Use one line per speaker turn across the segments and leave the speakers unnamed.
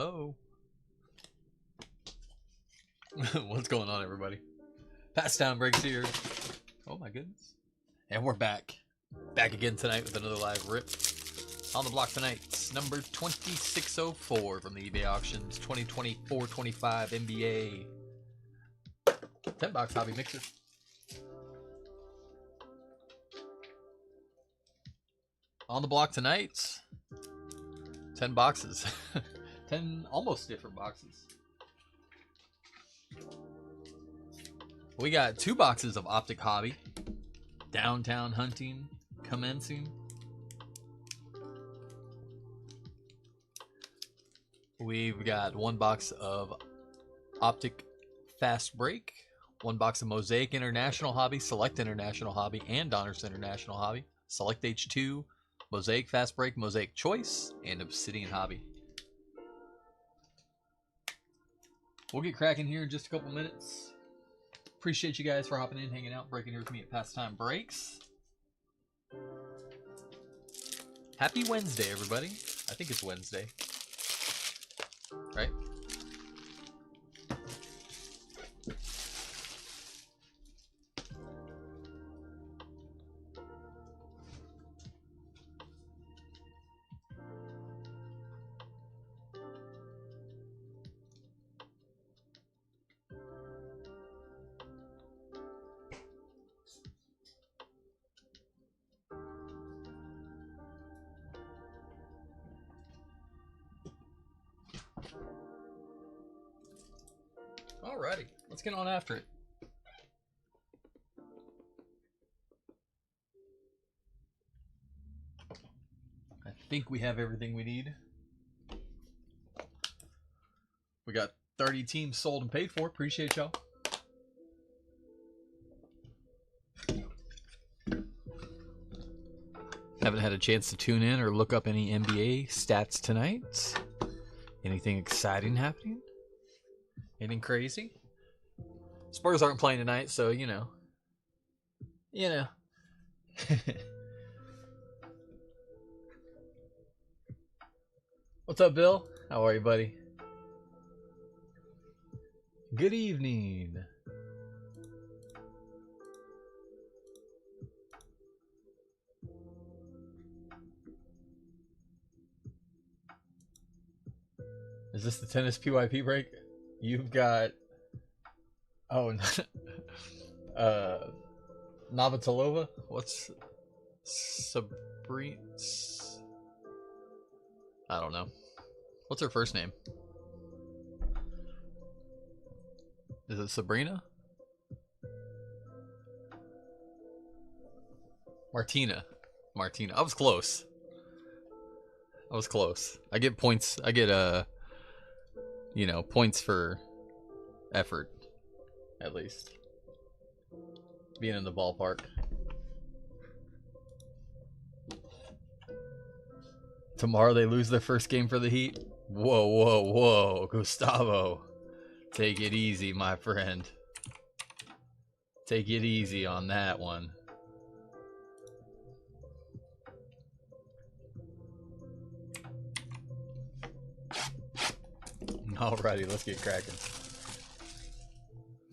Hello. What's going on, everybody? Pastime Breaks here. Oh my goodness. And we're back. Back again tonight with another live rip. On the block tonight, number 2604 from the eBay auctions, 2024-25 NBA 10-box hobby mixer. On the block tonight, 10 boxes. 10 almost different boxes. We got 2 boxes of Optic Hobby. Downtown Hunting commencing. We've got 1 box of Optic Fast Break, 1 box of Mosaic International Hobby, Select International Hobby, and Donruss International Hobby, Select H2, Mosaic Fast Break, Mosaic Choice, and Obsidian Hobby. We'll get cracking here in just a couple minutes. Appreciate you guys for hopping in, hanging out, breaking here with me at Pastime Breaks. Happy Wednesday, everybody. I think it's Wednesday. Right? Alrighty, let's get on after it. I think we have everything we need. We got 30 teams sold and paid for. Appreciate y'all. Haven't had a chance to tune in or look up any NBA stats tonight. Anything exciting happening? Anything crazy? Spurs aren't playing tonight, so you know. What's up, Bill? How are you, buddy? Good evening. Is this the tennis PYP break? You've got, Navratilova. What's Sabrina? I don't know. What's her first name? Is it Sabrina? Martina. I was close. I get points. I get points for effort, at least. Being in the ballpark. Tomorrow they lose their first game for the Heat. Whoa, Gustavo. Take it easy, my friend. Take it easy on that one. Alrighty, let's get cracking.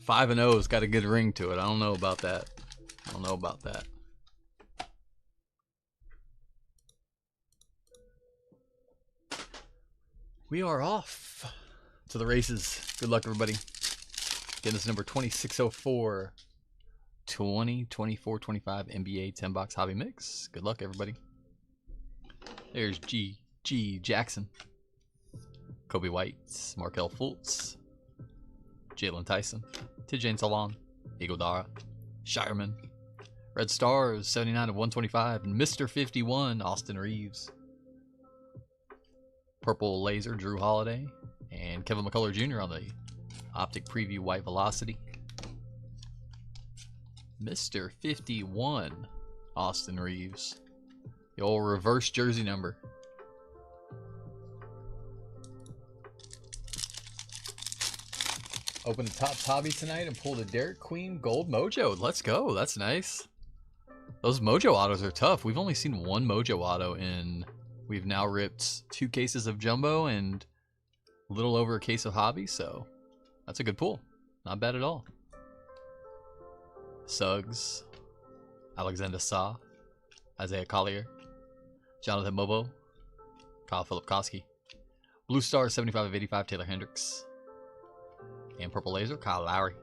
5-0's got a good ring to it. I don't know about that. We are off to the races. Good luck, everybody. Again, this is number 2604, 2024-25 NBA 10-box hobby mix. Good luck, everybody. There's G. Jackson. Kobe White, Markelle Fultz, Jalen Tyson, Tidjane Salon, Iguodala, Shireman, Red Stars, 79 of 125, and Mr. 51, Austin Reeves. Purple Laser, Drew Holiday, and Kevin McCullough Jr. on the Optic Preview White Velocity. Mr. 51, Austin Reeves. The old reverse jersey number. Open the Topps Hobby tonight and pull the Derek Queen Gold Mojo. Let's go. That's nice. Those Mojo autos are tough. We've only seen 1 Mojo auto in... We've now ripped 2 cases of Jumbo and A little over a case of hobby, so that's a good pull. Not bad at all. Suggs, Alexander Saw, Isaiah Collier, Jonathan Mobo, Kyle Filipkowski, Blue Star 75 of 85, Taylor Hendricks, and Purple Laser, Kyle Lowry.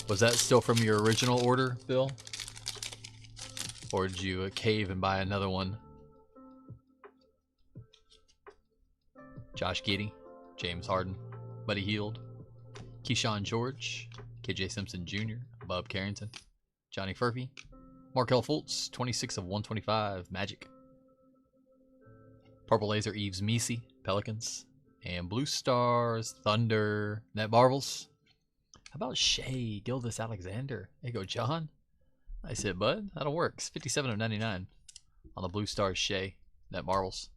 Was that still from your original order, Bill? Or did you cave and buy another one? Josh Giddey, James Harden, Buddy Hield, Keyshawn George, KJ Simpson Jr., Bub Carrington, Johnny Furphy, Markelle Fultz, 26 of 125, Magic. Purple Laser, Eves Misi, Pelicans. And Blue Stars, Thunder, Net Marvels. How about Shea Gildas Alexander? There you go, John. Nice hit, bud. That'll work. It's 57 of 99 on the Blue Stars Shea, Net Marvels.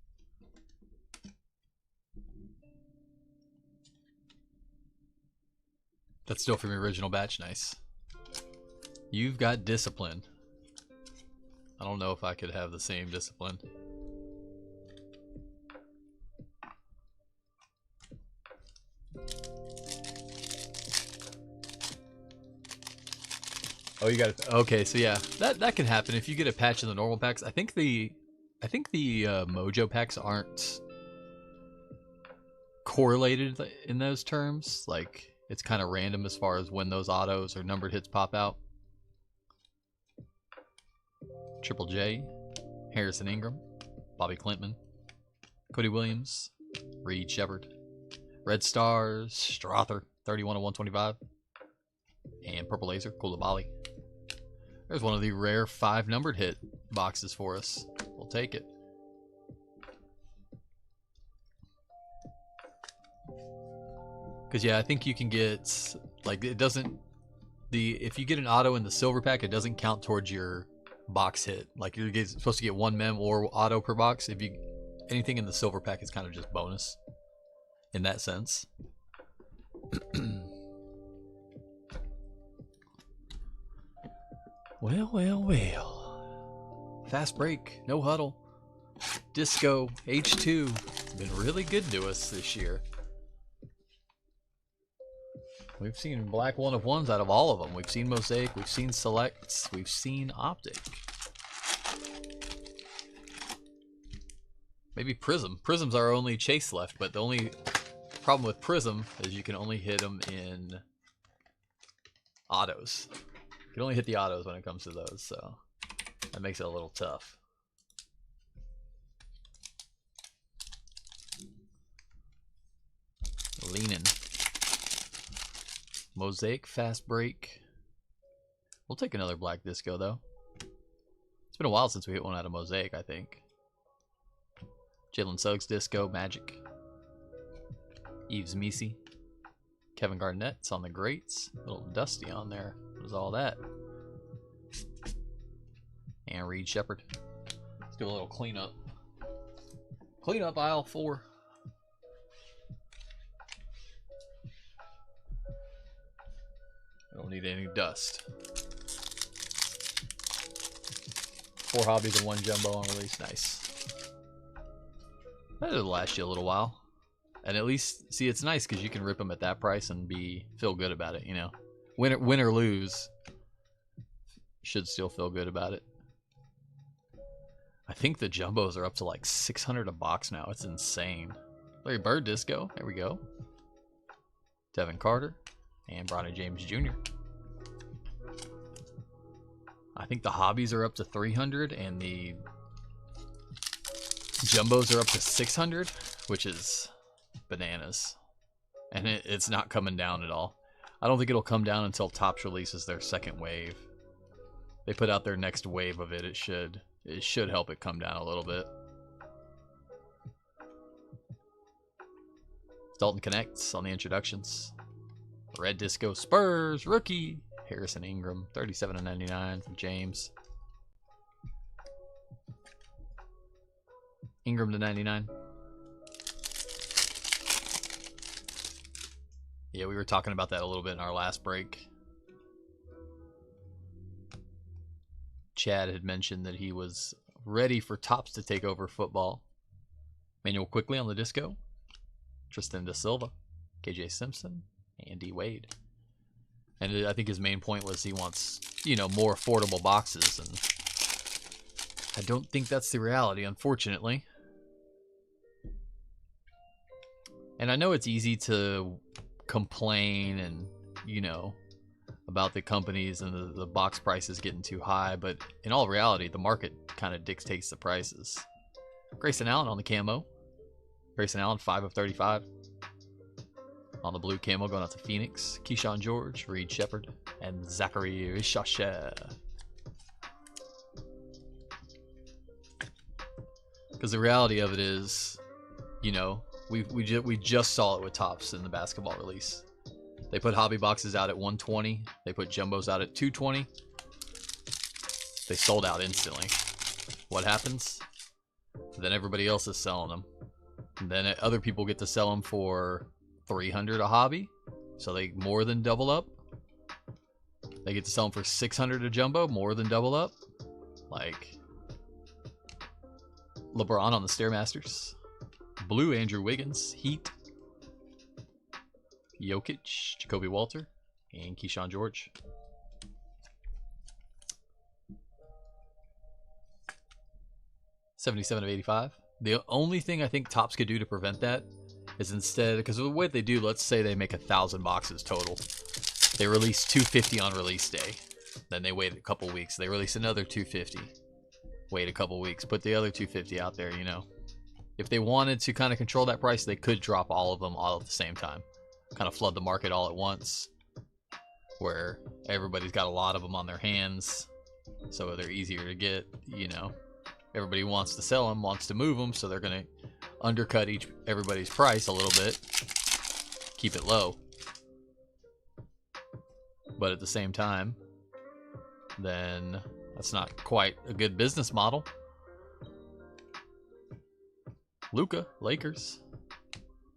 That's still from your original batch. Nice. You've got discipline. I don't know if I could have the same discipline. Oh, you got it. Okay, so yeah, that can happen if you get a patch in the normal packs. I think the Mojo packs aren't correlated in those terms. Like, it's kind of random as far as when those autos or numbered hits pop out. Triple J, Harrison Ingram, Bobby Clintman, Cody Williams, Reed Shepard, Red Stars, Strother, 31 of 125, and Purple Laser, Koulibaly. There's one of the rare 5 numbered hit boxes for us. We'll take it. Because yeah, I think you can get, like, it doesn't, if you get an auto in the silver pack, it doesn't count towards your box hit. Like, you're supposed to get 1 mem or auto per box. If you, anything in the silver pack is kind of just bonus in that sense. Well. Fast break, no huddle. Disco, H2. Been really good to us this year. We've seen black 1 of 1s out of all of them. We've seen Mosaic, we've seen Selects, we've seen Optic. Maybe Prism. Prism's our only chase left, but the only problem with Prism is you can only hit them in autos. You can only hit the autos when it comes to those, so that makes it a little tough. Leanin'. Mosaic, fast break. We'll take another black disco, though. It's been a while since we hit one out of Mosaic, I think. Jalen Suggs, disco, Magic. Eves Misi. Kevin Garnett's on the greats. A little dusty on there. What was all that? And Reed Shepard. Let's do a little cleanup. Cleanup aisle 4. I don't need any dust. 4 hobbies and 1 jumbo on release. Nice. That'll last you a little while. And at least, see, it's nice because you can rip them at that price and feel good about it, you know. Win or lose, should still feel good about it. I think the jumbos are up to like 600 a box now. It's insane. Larry Bird disco. There we go. Devin Carter and Bronny James Jr. I think the hobbies are up to 300 and the jumbos are up to 600, which is bananas. And it's not coming down at all. I don't think it'll come down until Topps releases their second wave. They put out their next wave of it. It should help it come down a little bit. Dalton Connects on the introductions. Red Disco Spurs rookie Harrison Ingram, 37/99 from James. Ingram /99. Yeah, we were talking about that a little bit in our last break. Chad had mentioned that he was ready for Topps to take over football. Manuel Quickly on the disco. Tristan Da Silva, KJ Simpson, and D Wade. And I think his main point was he wants, you know, more affordable boxes, and I don't think that's the reality, unfortunately. And I know it's easy to complain and, you know, about the companies and the box prices getting too high, but in all reality, the market kind of dictates the prices. Grayson Allen on the camo. Grayson Allen, 5 of 35. On the blue camo, going out to Phoenix. Keyshawn George, Reed Shepard, and Zachary Richachet. Because the reality of it is, you know, we just saw it with Topps in the basketball release. They put hobby boxes out at 120. They put jumbos out at 220. They sold out instantly. What happens? Then everybody else is selling them. And then other people get to sell them for $300 a hobby, so they more than double up. They get to sell them for $600 a jumbo, more than double up. Like LeBron on the Stairmasters. Blue Andrew Wiggins, Heat. Jokic, Jacoby Walter, and Keyshawn George. $77 of 85. The only thing I think Topps could do to prevent that is instead, because the way they do, let's say they make 1,000 boxes total. They release 250 on release day. Then they wait a couple weeks. They release another 250. Wait a couple weeks. Put the other 250 out there, you know. If they wanted to kind of control that price, they could drop all of them all at the same time. Kind of flood the market all at once, where everybody's got a lot of them on their hands, so they're easier to get, you know. Everybody wants to sell them, wants to move them, so they're going to undercut everybody's price a little bit, keep it low. But at the same time, then that's not quite a good business model. Luka, Lakers.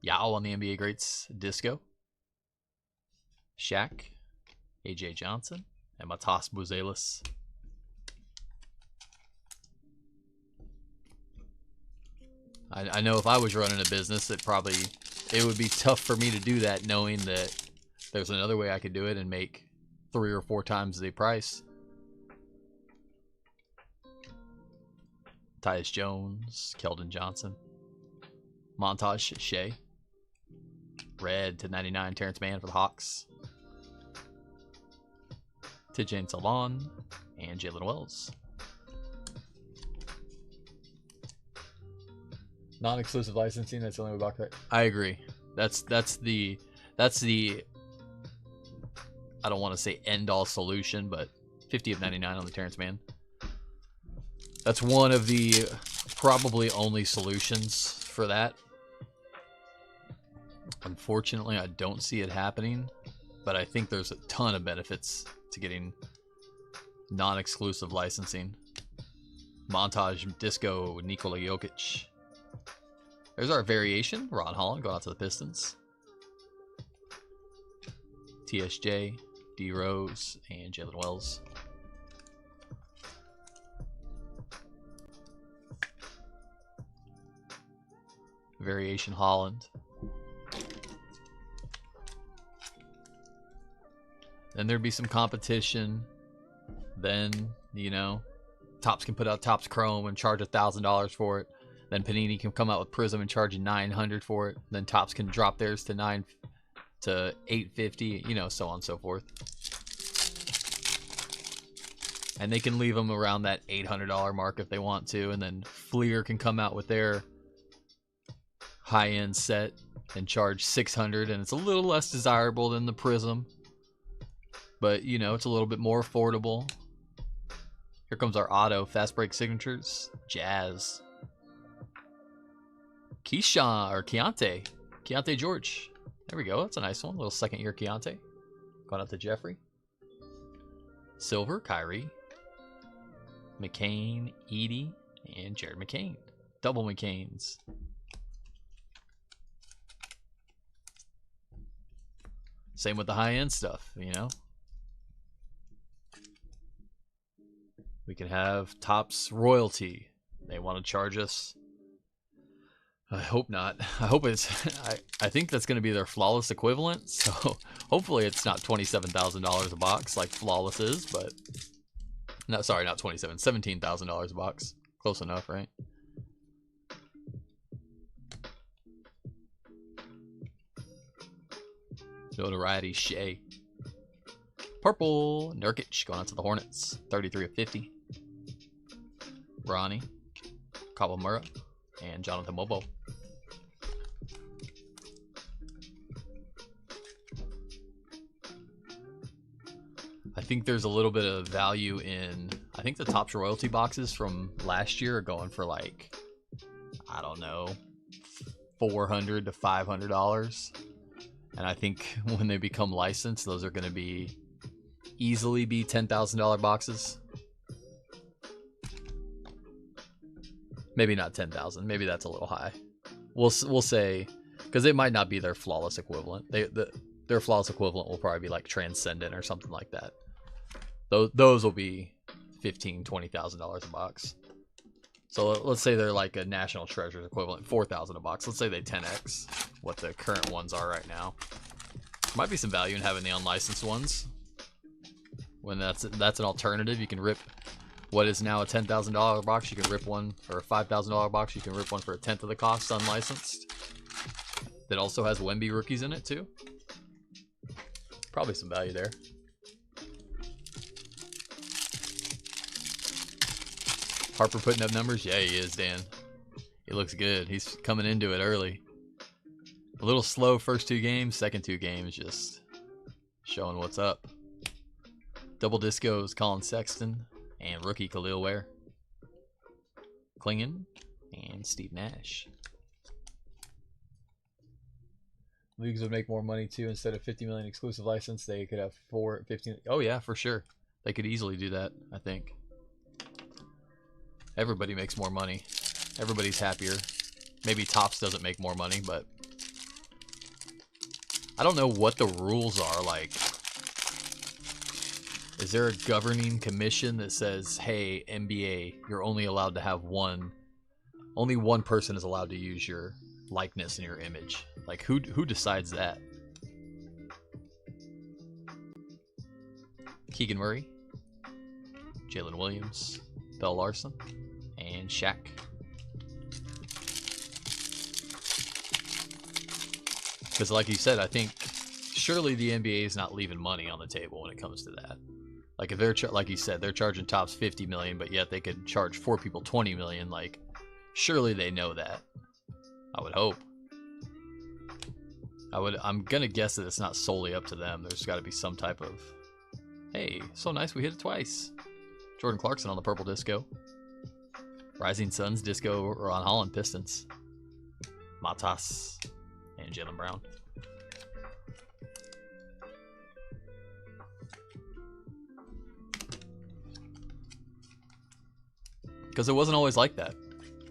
Yao on the NBA Greats disco. Shaq, AJ Johnson, and Matas Buzelis. I know if I was running a business, it would be tough for me to do that, knowing that there's another way I could do it and make 3 or 4 times the price. Tyus Jones, Keldon Johnson, Montage Shea, red /99 Terrence Mann for the Hawks, Tidjane Salon, and Jalen Wells. Non-exclusive licensing, that's the only way back there. I agree. That's the I don't want to say end-all solution, but 50 of 99 on the Terrence Mann. That's one of the probably only solutions for that. Unfortunately, I don't see it happening, but I think there's a ton of benefits to getting non-exclusive licensing. Montage Disco Nikola Jokic. There's our variation. Ron Holland going out to the Pistons. TSJ, D Rose, and Jalen Wells. Variation Holland. Then there'd be some competition. Then, you know, Topps can put out Topps Chrome and charge $1,000 for it. Then Panini can come out with Prism and charge $900 for it. Then Topps can drop theirs to $850, you know, so on and so forth. And they can leave them around that $800 mark if they want to. And then Fleer can come out with their high-end set and charge $600, and it's a little less desirable than the Prism, but you know, it's a little bit more affordable. Here comes our auto fast break signatures. Jazz. Keontae George. There we go. That's a nice one. Little second year Keontae. Going out to Jeffrey. Silver, Kyrie. McCain, Edie, and Jared McCain. Double McCains. Same with the high-end stuff, you know. We can have Topps royalty. They want to charge us. I hope not. I hope it's. I think that's going to be their flawless equivalent. So hopefully it's not $27,000 a box like flawless is. But no, sorry, not 27. $17,000 a box. Close enough, right? Notoriety Shea. Purple Nurkic going out to the Hornets. 33 of 50. Ronnie, Kawamura, and Jonathan Mobo. I think there's a little bit of value in, I think the Topps royalty boxes from last year are going for like, I don't know, $400 to $500. And I think when they become licensed, those are going to be easily be $10,000 boxes. Maybe not 10,000. Maybe that's a little high. We'll say, because it might not be their flawless equivalent. Their flawless equivalent will probably be like Transcendent or something like that. Those will be $15,000, $20,000 a box. So let's say they're like a National Treasures equivalent, $4,000 a box. Let's say they 10x what the current ones are right now. Might be some value in having the unlicensed ones. When that's an alternative, you can rip what is now a $10,000 box. You can rip one for a $5,000 box. You can rip one for a tenth of the cost, unlicensed. That also has Wemby rookies in it too. Probably some value there. Harper putting up numbers? Yeah, he is, Dan. He looks good. He's coming into it early. A little slow first two games. Second two games just showing what's up. Double discos, Colin Sexton and rookie Khalil Ware. Klingon and Steve Nash. Leagues would make more money too. Instead of 50 million exclusive license, they could have 15. Oh yeah, for sure. They could easily do that, I think. Everybody makes more money. Everybody's happier. Maybe Topps doesn't make more money, but I don't know what the rules are. Like, is there a governing commission that says, hey, NBA, you're only allowed to have only one person is allowed to use your likeness and your image? Like, who decides that? Keegan Murray, Jalen Williams, Bell Larson, and Shaq. Because like you said, I think surely the NBA is not leaving money on the table when it comes to that. Like if they're like you said, they're charging Topps 50 million, but yet they could charge 4 people 20 million. Like surely they know that. I would hope. I'm gonna guess that it's not solely up to them. There's got to be some type of, hey, so nice we hit it twice. Jordan Clarkson on the purple disco. Rising Suns disco Ron Holland Pistons. Matas and Jaylen Brown. Because it wasn't always like that.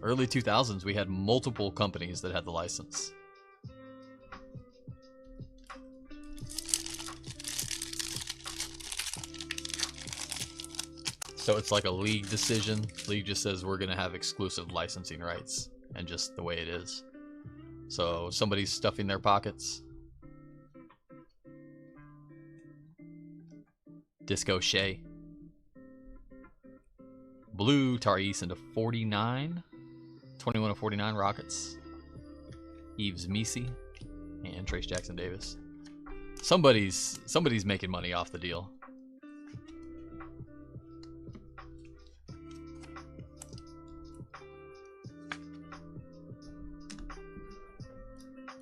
Early 2000s, we had multiple companies that had the license. So it's like a league decision. League just says we're going to have exclusive licensing rights, and just the way it is. So somebody's stuffing their pockets. Disco Shea. Blue Tariq into 49. 21 of 49 Rockets. Yves Missi and Trace Jackson Davis. Somebody's making money off the deal.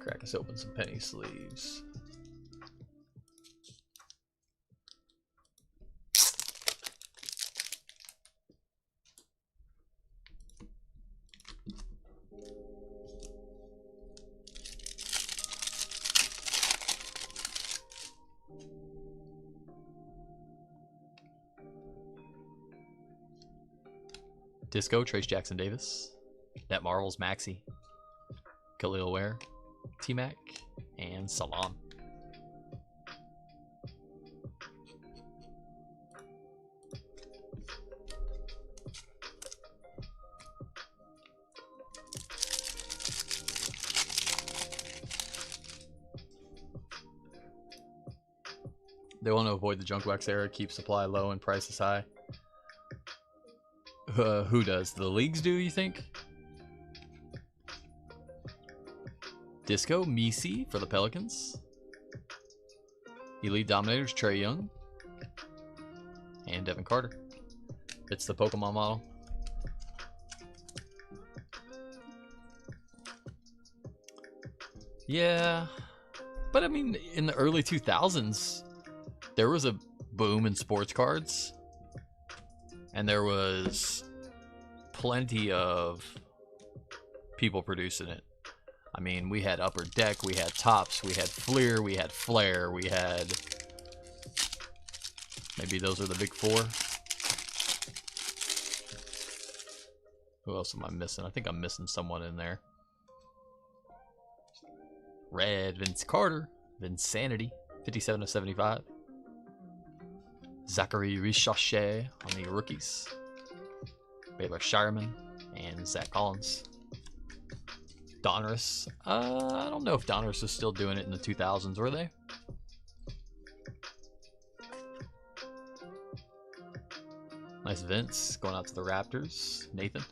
Crack us open some penny sleeves. Disco, Trace Jackson Davis. Net Marvels, Maxi. Khalil Ware. T-Mac. And Salon. They want to avoid the junk wax era, keep supply low and prices high. Who does? The leagues do, you think? Disco, Misi for the Pelicans. Elite Dominators, Trae Young. And Devin Carter. It's the Pokemon model. Yeah. But I mean, in the early 2000s, there was a boom in sports cards. And there was plenty of people producing it. I mean, we had Upper Deck, we had Topps, we had Fleer, we had Flair, we had... Maybe those are the big four. Who else am I missing? I think I'm missing someone in there. Red, Vince Carter, Vinsanity, 57 of 75. Zachary Richochet on the rookies. Baylor Shireman and Zach Collins. Donruss. I don't know if Donruss is still doing it in the 2000s, were they? Nice Vince going out to the Raptors. Nathan.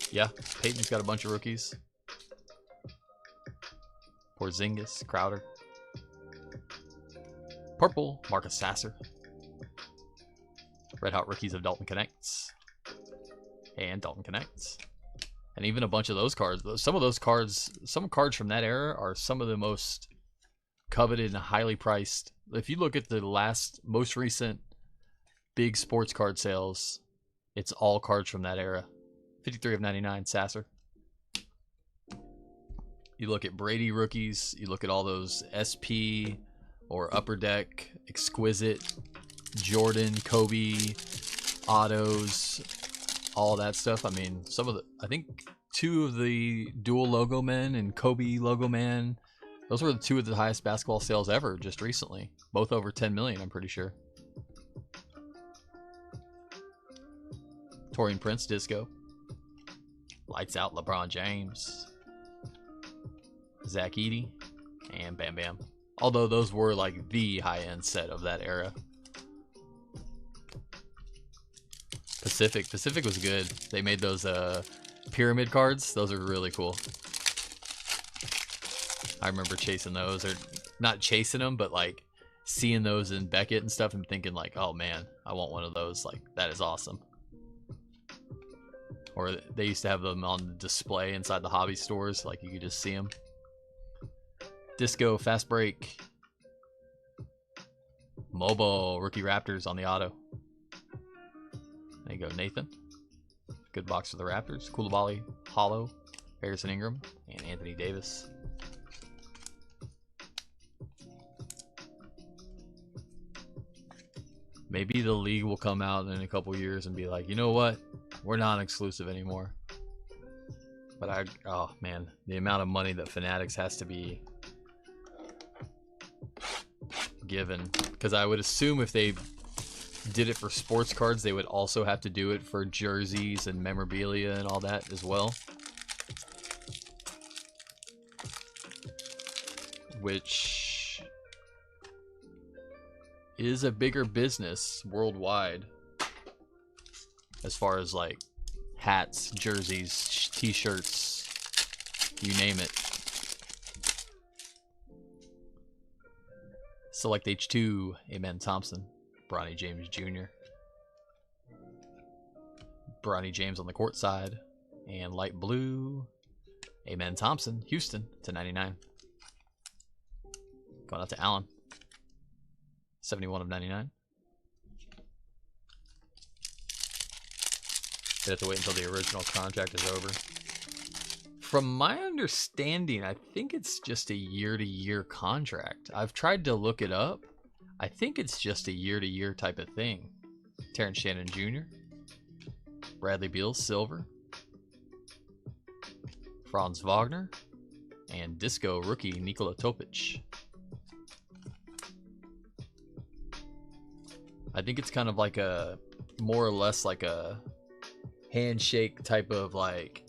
Yeah, Peyton's got a bunch of rookies. Porzingis, Crowder. Purple, Marcus Sasser. Red Hot Rookies of Dalton Connects. And Dalton Connects. And even a bunch of those cards. Some of those cards, some cards from that era are some of the most coveted and highly priced. If you look at the most recent big sports card sales, it's all cards from that era. 53 of 99, Sasser. You look at Brady rookies, you look at all those SP or Upper Deck, Exquisite, Jordan, Kobe, autos, all that stuff. I mean, I think 2 of the dual logo men and Kobe logo man, those were the 2 of the highest basketball sales ever just recently. Both over 10 million, I'm pretty sure. Torian Prince, Disco. Lights Out, LeBron James. Zach Edey. And Bam Bam. Although those were like the high-end set of that era. Pacific was good. They made those pyramid cards. Those are really cool. I remember chasing those, or not chasing them, but like seeing those in Beckett and stuff and thinking like, oh man, I want one of those. Like, that is awesome. Or they used to have them on display inside the hobby stores, like you could just see them. Disco, Fast Break. Mobile, Rookie Raptors on the auto. There you go, Nathan. Good box for the Raptors. Koulibaly, Hollow, Harrison Ingram, and Anthony Davis. Maybe the league will come out in a couple years and be like, you know what? We're not exclusive anymore. But oh man, the amount of money that Fanatics has to be given. Because I would assume if they did it for sports cards, they would also have to do it for jerseys and memorabilia and all that as well. Which is a bigger business worldwide. As far as like hats, jerseys, t-shirts, you name it. Select H2, Amen Thompson, Bronny James Jr. Bronny James on the court side. And light blue, Amen Thompson, Houston /99. Going out to Allen. 71 of 99. You have to wait until the original contract is over. From my understanding, I think it's just a year-to-year contract. I've tried to look it up. I think it's just a year-to-year type of thing. Terrence Shannon Jr. Bradley Beal, silver. Franz Wagner. And Disco rookie Nikola Topic. I think it's kind of like a, more or less like a handshake type of like,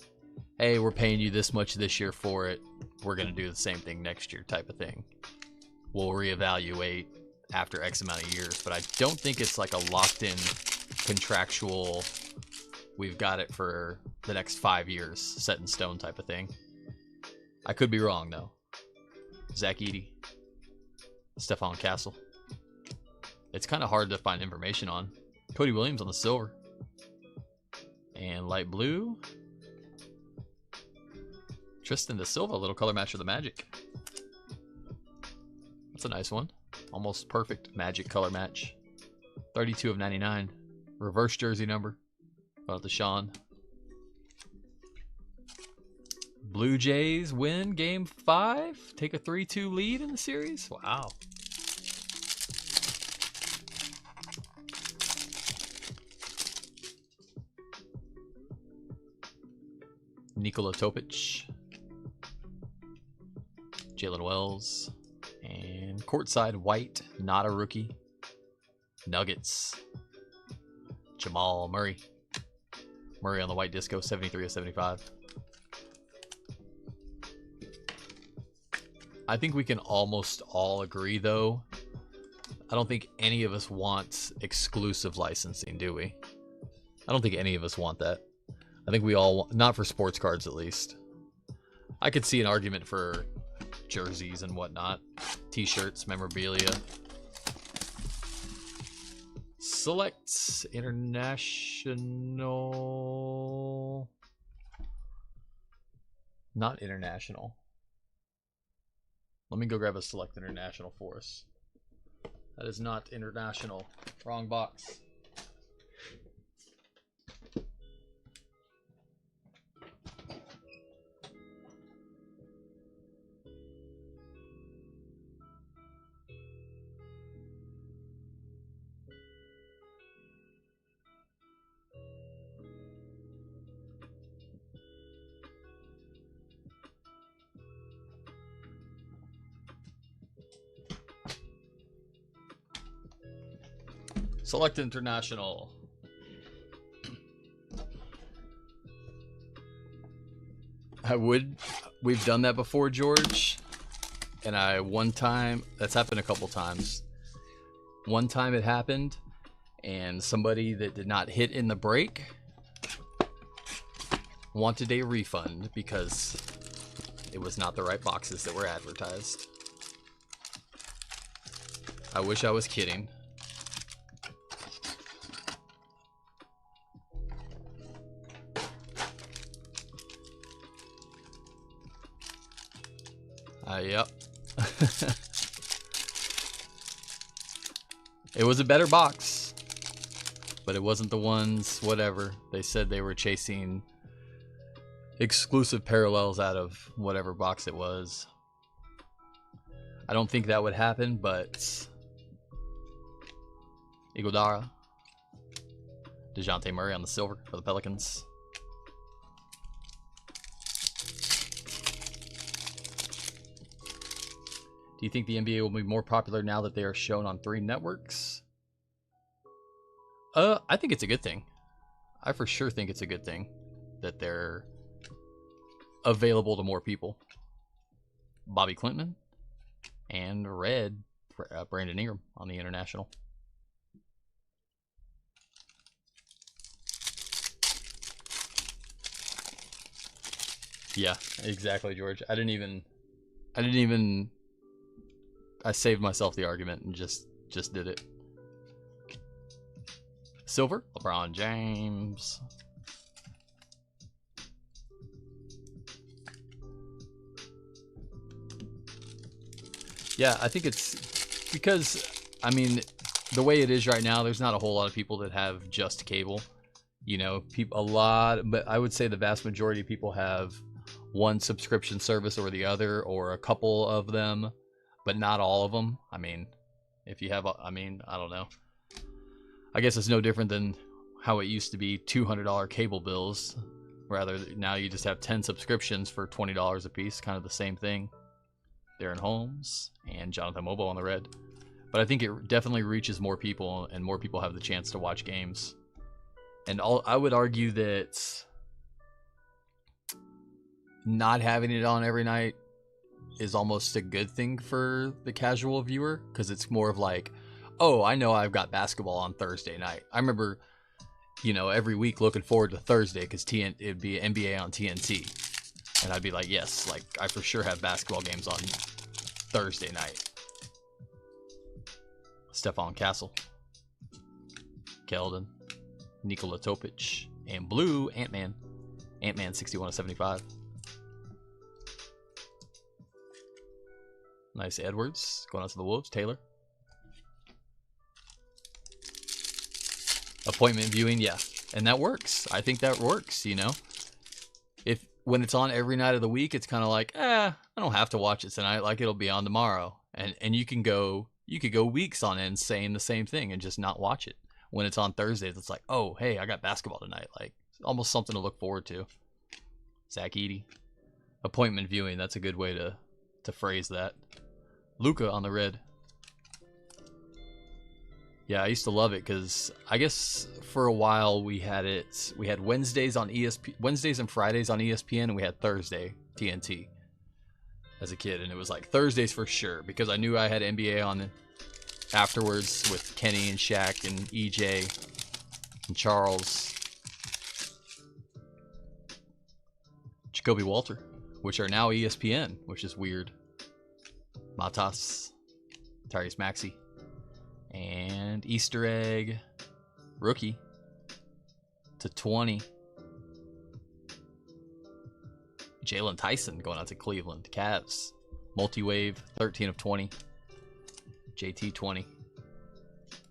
hey, we're paying you this much this year for it. we're going to do the same thing next year type of thing. We'll reevaluate after X amount of years, but I don't think it's like a locked-in contractual, we've got it for the next 5 years, set in stone type of thing. I could be wrong, though. Zach Edey. Stephon Castle. It's kind of hard to find information on. Cody Williams on the silver. And light blue. Tristan Da Silva, little color match of the Magic. That's a nice one. Almost perfect Magic color match. 32 of 99. Reverse jersey number. About the Sean. Blue Jays win game 5. Take a 3-2 lead in the series. Wow. Nikola Topic. Jalen Wells. And courtside white, not a rookie. Nuggets. Jamal Murray. Murray on the white disco, 73 of 75. I think we can almost all agree, though. I don't think any of us want exclusive licensing, do we? I don't think any of us want that. I think we all want, not for sports cards at least. I could see an argument for jerseys and whatnot. T-shirts, memorabilia. Select international. Not international. Let me go grab a select international for us. That is not international. Wrong box. Select international. We've done that before, George. And one time, that's happened a couple times. One time it happened, and somebody that did not hit in the break wanted a refund because it was not the right boxes that were advertised. I wish I was kidding. Yep. It was a better box, but it wasn't the ones, whatever. They said they were chasing exclusive parallels out of whatever box it was. I don't think that would happen, but Iguodala, DeJounte Murray on the silver for the Pelicans. Do you think the NBA will be more popular now that they are shown on 3 networks? I think it's a good thing. I for sure think it's a good thing that they're available to more people. Bobby Clinton and red Brandon Ingram on the international. Yeah, exactly, George. I saved myself the argument and just did it. Silver, LeBron James. Yeah, I think it's because, I mean, the way it is right now, there's not a whole lot of people that have just cable. You know, but I would say the vast majority of people have one subscription service or the other, or a couple of them. But not all of them. I mean, if you have, I don't know. I guess it's no different than how it used to be $200 cable bills. Rather, now you just have 10 subscriptions for $20 a piece. Kind of the same thing. Darren Holmes and Jonathan Mobo on the red. But I think it definitely reaches more people, and more people have the chance to watch games. And I would argue that not having it on every night is almost a good thing for the casual viewer, because it's more of like, oh, I know I've got basketball on Thursday night. I remember, you know, every week looking forward to Thursday because it'd be NBA on TNT. And I'd be like, yes, like I for sure have basketball games on Thursday night. Stephon Castle, Keldon, Nikola Topic, and blue Ant-Man. Ant-Man 61/75. Nice Edwards going out to the Wolves. Taylor. Appointment viewing, yeah, and that works. I think that works. You know, when it's on every night of the week, it's kind of like, I don't have to watch it tonight. Like it'll be on tomorrow, and you could go weeks on end saying the same thing and just not watch it. When it's on Thursdays, it's like, oh, hey, I got basketball tonight. Like almost something to look forward to. Zach Edey. Appointment viewing, that's a good way to phrase that. Luka on the red. Yeah, I used to love it because I guess for a while we had Wednesdays on Wednesdays and Fridays on ESPN, and we had Thursday TNT as a kid, and it was like Thursdays for sure because I knew I had NBA on afterwards with Kenny and Shaq and EJ and Charles, Jacoby Walter, which are now ESPN, which is weird. Matas, Tyrese Maxey. And Easter egg rookie /20. Jalen Tyson going out to Cleveland. Cavs. Multi-wave 13/20. JT 20.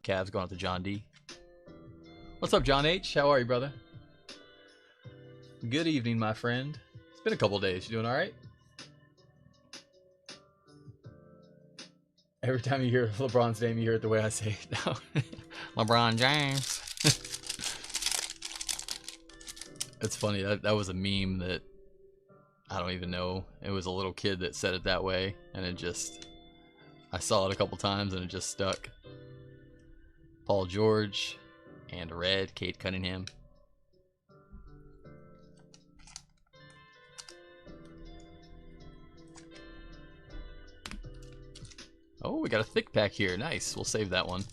Cavs going out to John D. What's up, John H? How are you, brother? Good evening, my friend. It's been a couple days. You doing all right? Every time you hear LeBron's name, you hear it the way I say it now. LeBron James. It's funny. That was a meme that I don't even know. It was a little kid that said it that way, and I saw it a couple times, and it just stuck. Paul George and red, Kate Cunningham. Oh, we got a thick pack here. Nice. We'll save that one.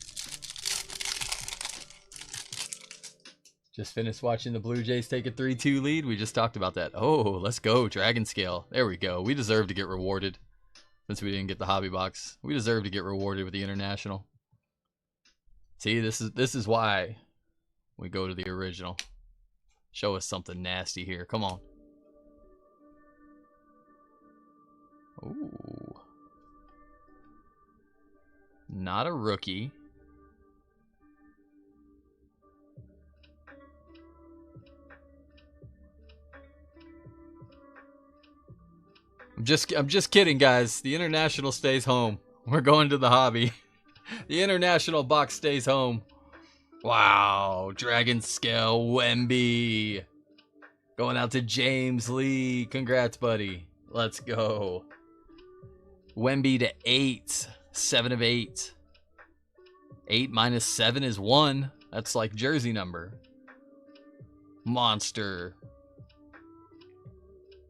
Just finished watching the Blue Jays take a 3-2 lead. We just talked about that. Oh, let's go. Dragon Scale. There we go. We deserve to get rewarded since we didn't get the hobby box. We deserve to get rewarded with the international. See, this is why we go to the original. Show us something nasty here. Come on. Ooh. Not a rookie. I'm just kidding, guys. The international stays home. We're going to the hobby. The international box stays home. Wow, Dragon Scale Wemby. Going out to James Lee. Congrats, buddy. Let's go. Wemby to 8. 7 of 8. 8 minus 7 is 1. That's like jersey number. Monster.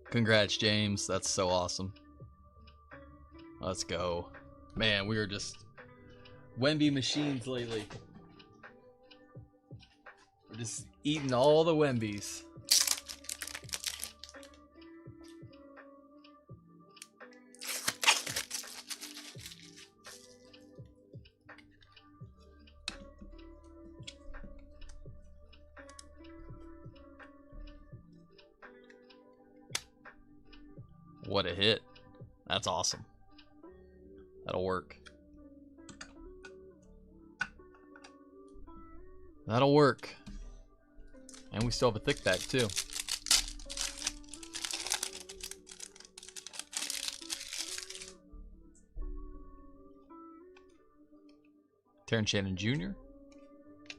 Congrats, James. That's so awesome. Let's go. Man, we are just Wemby machines lately. We're just eating all the Wembys. What a hit. That's awesome. That'll work. That'll work. And we still have a thick pack too. Terrence Shannon Jr.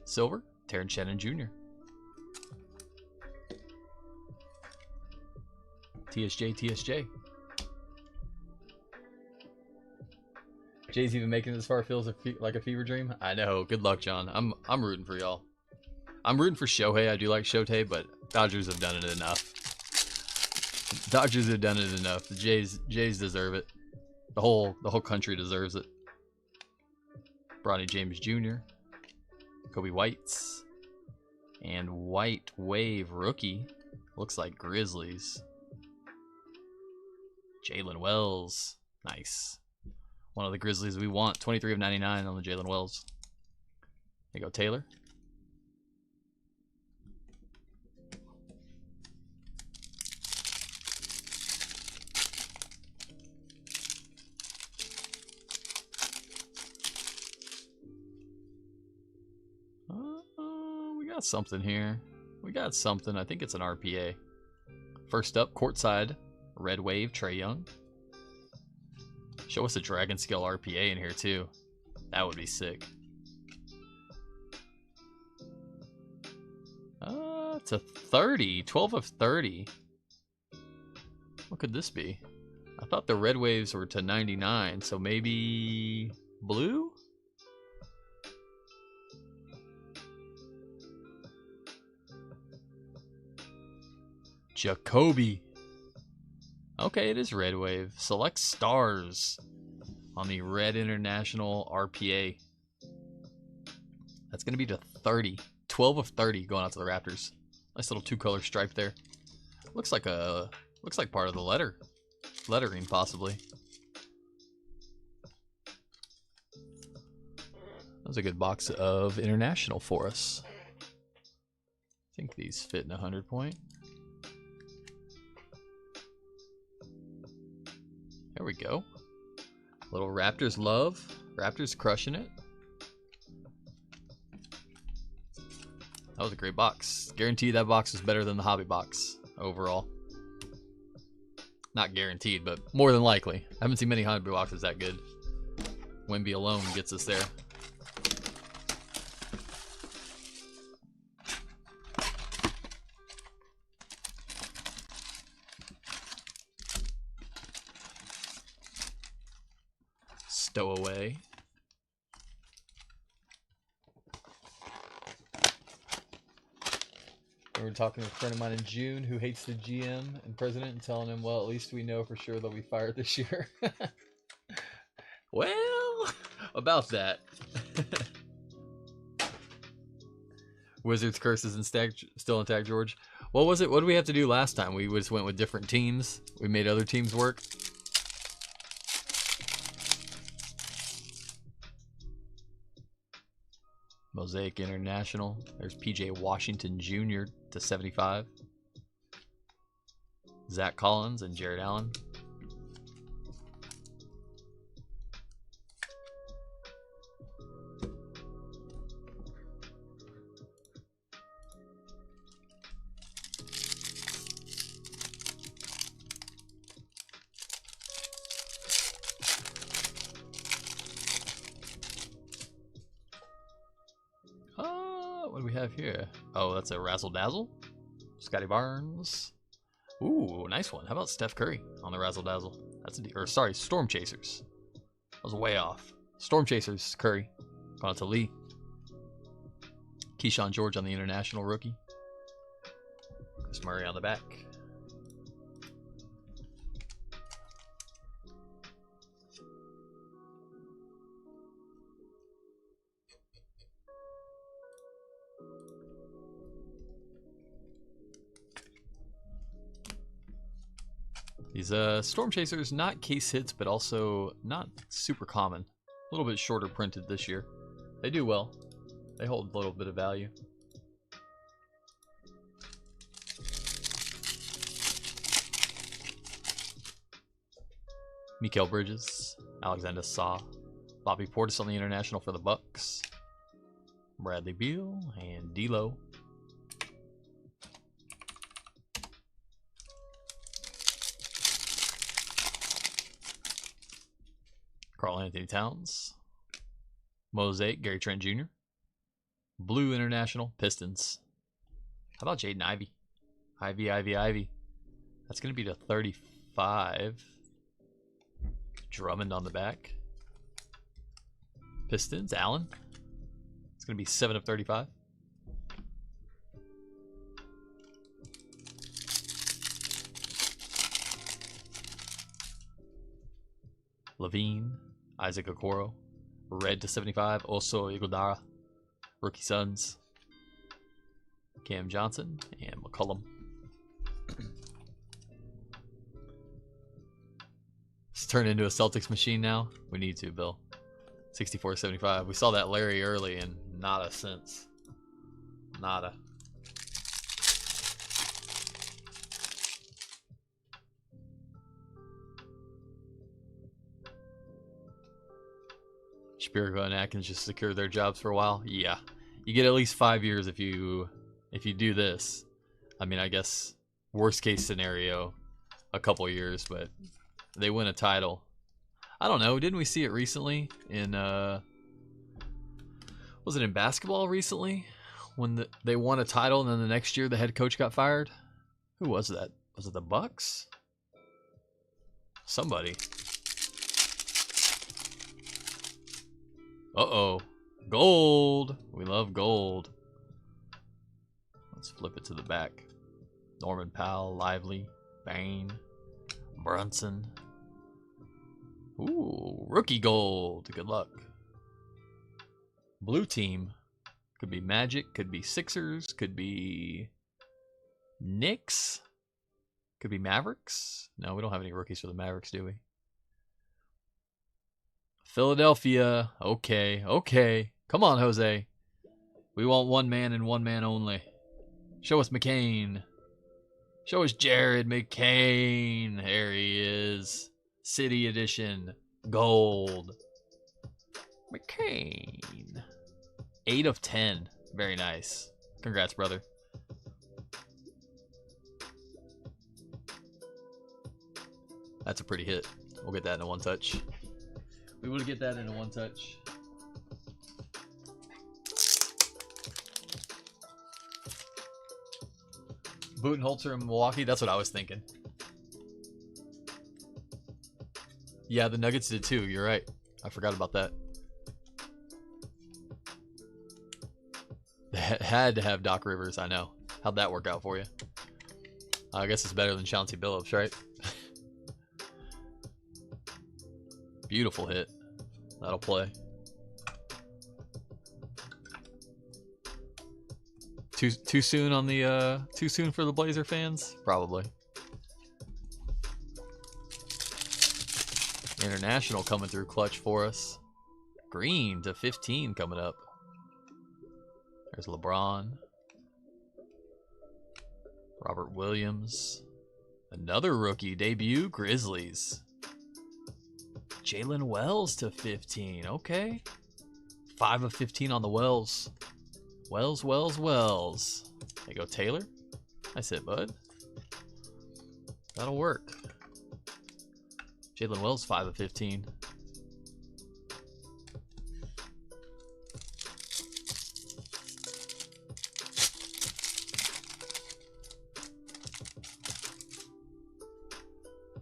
Silver. Terrence Shannon Jr. TSJ. Jay's even making it this far feels like a fever dream. I know. Good luck, John. I'm rooting for y'all. I'm rooting for Shohei. I do like Shohei, but Dodgers have done it enough. Dodgers have done it enough. The Jays deserve it. The whole country deserves it. Bronny James Jr., Kobe Whites, and White Wave rookie. Looks like Grizzlies. Jalen Wells. Nice. One of the Grizzlies we want. 23 of 99 on the Jalen Wells. There you go, Taylor. We got something here. We got something. I think it's an RPA. First up, courtside, Red Wave, Trae Young. Show us a Dragon Scale RPA in here too. That would be sick. It's a 30. 12 of 30. What could this be? I thought the Red Waves were to 99, so maybe blue? Jacoby. Okay, it is Red Wave. Select stars on the Red International RPA. That's going to be to 30. 12 of 30 going out to the Raptors. Nice little two-color stripe there. Looks like part of the lettering possibly. That was a good box of International for us. I think these fit in a 100-point. There we go. Little Raptors love. Raptors crushing it. That was a great box. Guaranteed that box is better than the hobby box overall. Not guaranteed, but more than likely. I haven't seen many hobby boxes that good. Wemby alone gets us there. Stowaway. We were talking to a friend of mine in June who hates the GM and president and telling him, well, at least we know for sure they'll be fired this year. Well, about that. Wizards curses and still intact, George. What was it? What did we have to do last time? We just went with different teams. We made other teams work. Mosaic International. There's PJ Washington Jr. to 75. Zach Collins and Jared Allen. What do we have here? Oh, that's a Razzle Dazzle. Scotty Barnes. Ooh, nice one. How about Steph Curry on the Razzle Dazzle? Sorry, Storm Chasers. I was way off. Storm Chasers, Curry. Going out to Lee. Keyshawn George on the International rookie. Chris Murray on the back. These Storm Chasers, not case hits, but also not super common. A little bit shorter printed this year. They do well. They hold a little bit of value. Mikal Bridges, Alexander Saw, Bobby Portis on the International for the Bucks, Bradley Beal, and D'Lo. Karl Anthony Towns, Mosaic, Gary Trent Jr., Blue International, Pistons. How about Jaden Ivey? Ivy. That's going to be to 35. Drummond on the back. Pistons, Allen. It's going to be 7 of 35. Levine, Isaac Okoro, red to 75, Oso Iguodala, Rookie Suns, Cam Johnson, and McCollum. Let's turn into a Celtics machine now. We need to, Bill. 64-75. We saw that Larry early and nada since. Nada. Spirigo and Atkins just secured their jobs for a while. Yeah, you get at least 5 years if you do this. I mean, I guess worst case scenario, a couple years, but they win a title. I don't know. Didn't we see it recently in was it in basketball recently when they won a title and then the next year the head coach got fired? Who was that? Was it the Bucks? Somebody. Uh-oh. Gold. We love gold. Let's flip it to the back. Norman Powell, Lively, Bain, Brunson. Ooh, rookie gold. Good luck. Blue team. Could be Magic, could be Sixers, could be Knicks, could be Mavericks. No, we don't have any rookies for the Mavericks, do we? Philadelphia. Okay, okay. Come on, Jose. We want one man and one man only. Show us McCain. Show us Jared McCain. There he is. City Edition. Gold. McCain. 8 of 10. Very nice. Congrats, brother. That's a pretty hit. We'll get that in a one touch. We will get that in a one touch. Budenholzer in Milwaukee. That's what I was thinking. Yeah, the Nuggets did too. You're right. I forgot about that. They had to have Doc Rivers. I know. How'd that work out for you? I guess it's better than Chauncey Billups, right? Beautiful hit. That'll play. Too soon on the too soon for the Blazer fans? Probably. International coming through clutch for us. Green to 15 coming up. There's LeBron. Robert Williams. Another rookie debut, Grizzlies. Jalen Wells to 15. Okay. 5 of 15 on the Wells. Wells. There you go, Taylor. Nice hit, bud. That'll work. Jalen Wells, 5 of 15.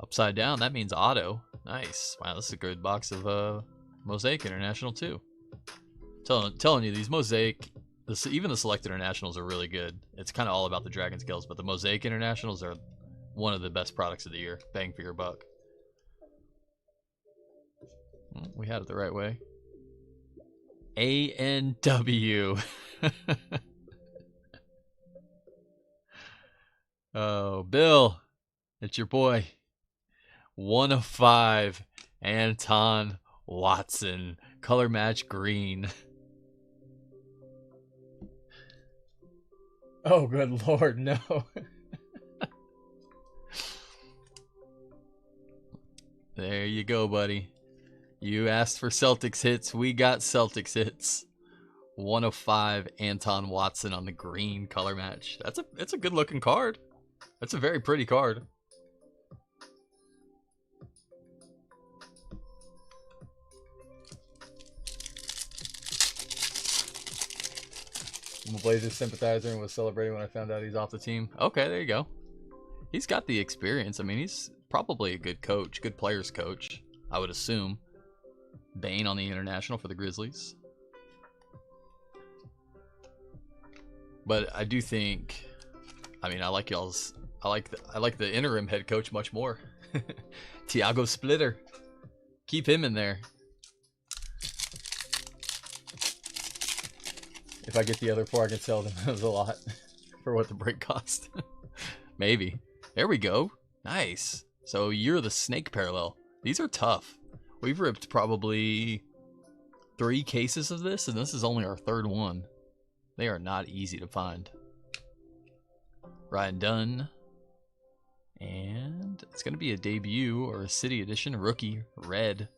Upside down, that means auto. Nice. Wow, this is a good box of Mosaic International too. Telling you, these Mosaic, even the Select Internationals are really good. It's kind of all about the Dragon Scales, but the Mosaic Internationals are one of the best products of the year. Bang for your buck. Well, we had it the right way. ANW. Oh, Bill, it's your boy. 1 of 5, Anton Watson. Color match green. Oh, good Lord, no. There you go, buddy. You asked for Celtics hits. We got Celtics hits. 1 of 5, Anton Watson on the green color match. It's a good looking card. That's a very pretty card. I'm a Blazers sympathizer and was celebrating when I found out he's off the team. Okay, there you go. He's got the experience. I mean, he's probably a good coach, good players coach, I would assume. Bain on the international for the Grizzlies. But I do think, I mean, I like y'all's, I like the interim head coach much more. Tiago Splitter. Keep him in there. If I get the other 4, I can sell them as a lot for what the break cost. Maybe. There we go. Nice. So you're the snake parallel. These are tough. We've ripped probably 3 cases of this, and this is only our 3rd one. They are not easy to find. Ryan Dunn. And it's going to be a debut or a city edition rookie red.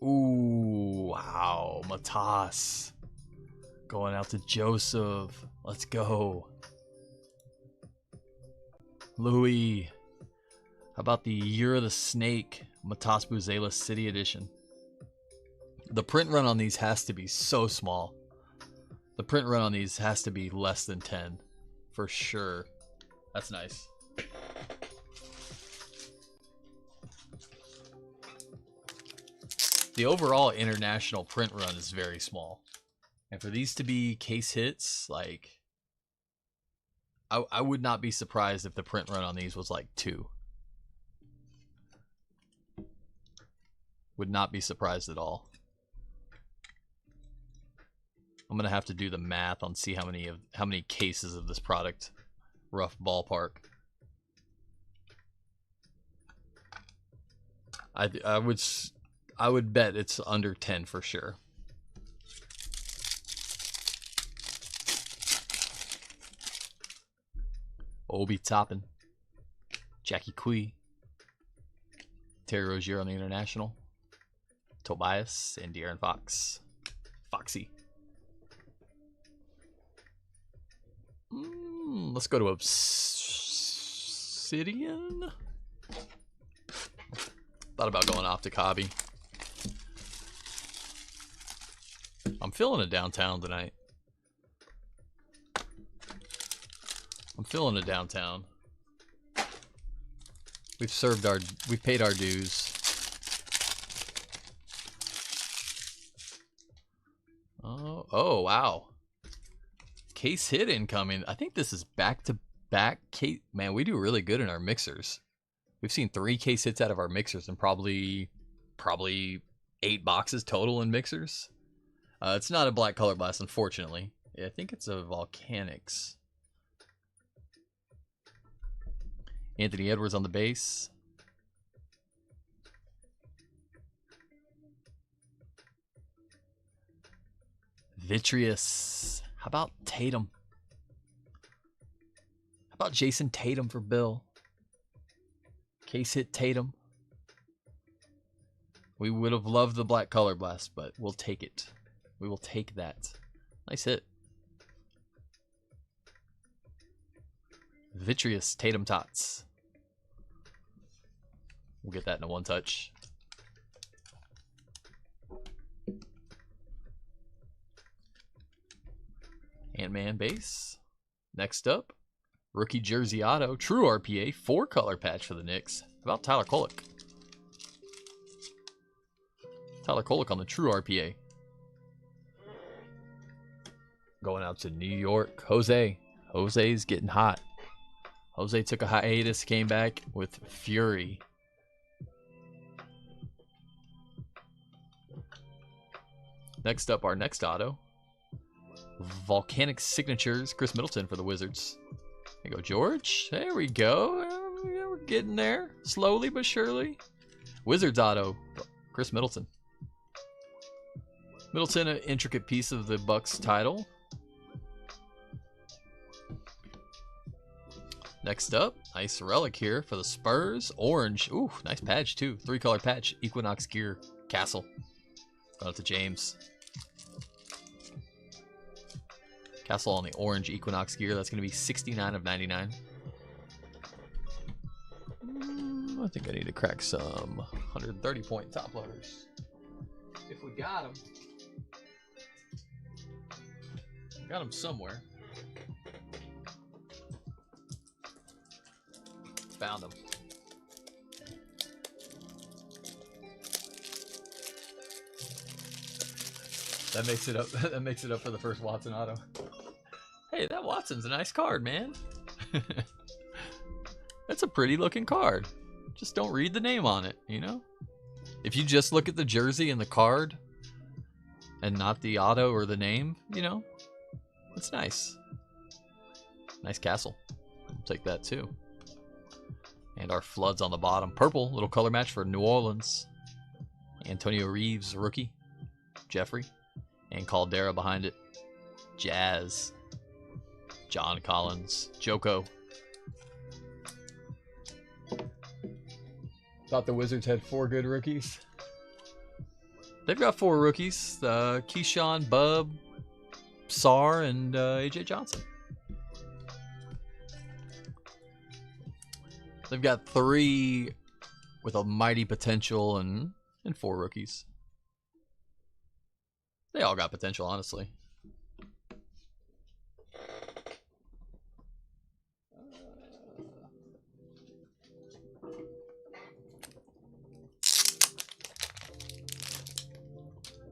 Ooh, wow. Matas. Going out to Joseph. Let's go. Louis. How about the Year of the Snake Matas Buzela City Edition? The print run on these has to be so small. The print run on these has to be less than 10. For sure. That's nice. The overall international print run is very small. And for these to be case hits, like... I would not be surprised if the print run on these was like 2. Would not be surprised at all. I'm gonna have to do the math on see how many cases of this product. Rough ballpark. I would bet it's under 10 for sure. Obi Toppin, Jackie Kui, Terry Rozier on the international, Tobias, and De'Aaron Fox. Foxy. Let's go to Obsidian. Thought about going OPTIC Hobby. I'm feeling it downtown tonight. I'm feeling it downtown. We've paid our dues. Oh wow. Case hit incoming. I think this is back-to-back case. Man, we do really good in our mixers. We've seen 3 case hits out of our mixers and probably 8 boxes total in mixers. It's not a black color blast, unfortunately. Yeah, I think it's a Volcanics. Anthony Edwards on the base. Vitreous. How about Tatum? How about Jason Tatum for Bill? Case hit Tatum. We would have loved the black color blast, but we'll take it. We will take that. Nice hit. Vitreous Tatum Tots. We'll get that in a 1-touch. Ant-Man base. Next up, rookie jersey auto, true RPA, 4-color patch for the Knicks. How about Tyler Kolek? Tyler Kolek on the true RPA. Going out to New York, Jose. Jose's getting hot. Jose took a hiatus, came back with fury. Next up, our next auto. Volcanic Signatures, Chris Middleton for the Wizards. There you go, George. There we go. We're getting there. Slowly but surely. Wizards auto, Chris Middleton. Middleton, an intricate piece of the Bucks title. Next up, nice relic here for the Spurs. Orange. Ooh, nice patch too. 3-color patch. Equinox Gear Castle. Going out to James. Castle on the orange Equinox gear. That's going to be 69 of 99. I think I need to crack some 130-point top loaders. If we got them. Got them somewhere. Found them. That makes it up. That makes it up for the first Watson auto. Hey, that Watson's a nice card, man. That's a pretty looking card. just don't read the name on it, you know? If you just look at the jersey and the card and not the auto or the name, you know, it's nice. Nice castle. I'll take that too. And our floods on the bottom. Purple, little color match for New Orleans. Antonio Reeves, rookie. Jeffrey. And Caldera behind it. Jazz. John Collins. Joko. Thought the Wizards had 4 good rookies. They've got 4 rookies. Keyshawn, Bub, Sar, and AJ Johnson. They've got 3 with a mighty potential and 4 rookies. They all got potential, honestly.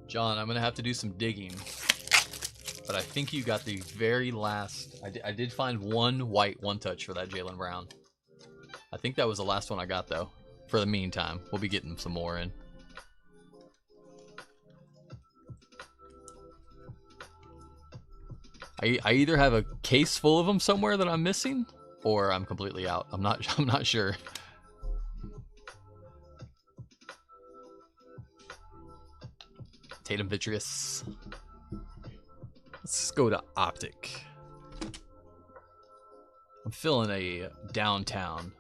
John, I'm going to have to do some digging. But I think you got the very last... I did find 1 white 1-touch for that Jaylen Brown. I think that was the last one I got, though. For the meantime, we'll be getting some more in. I either have a case full of them somewhere that I'm missing, or I'm completely out. I'm not sure. Tatum Vitreous. Let's go to Optic. I'm feeling a downtown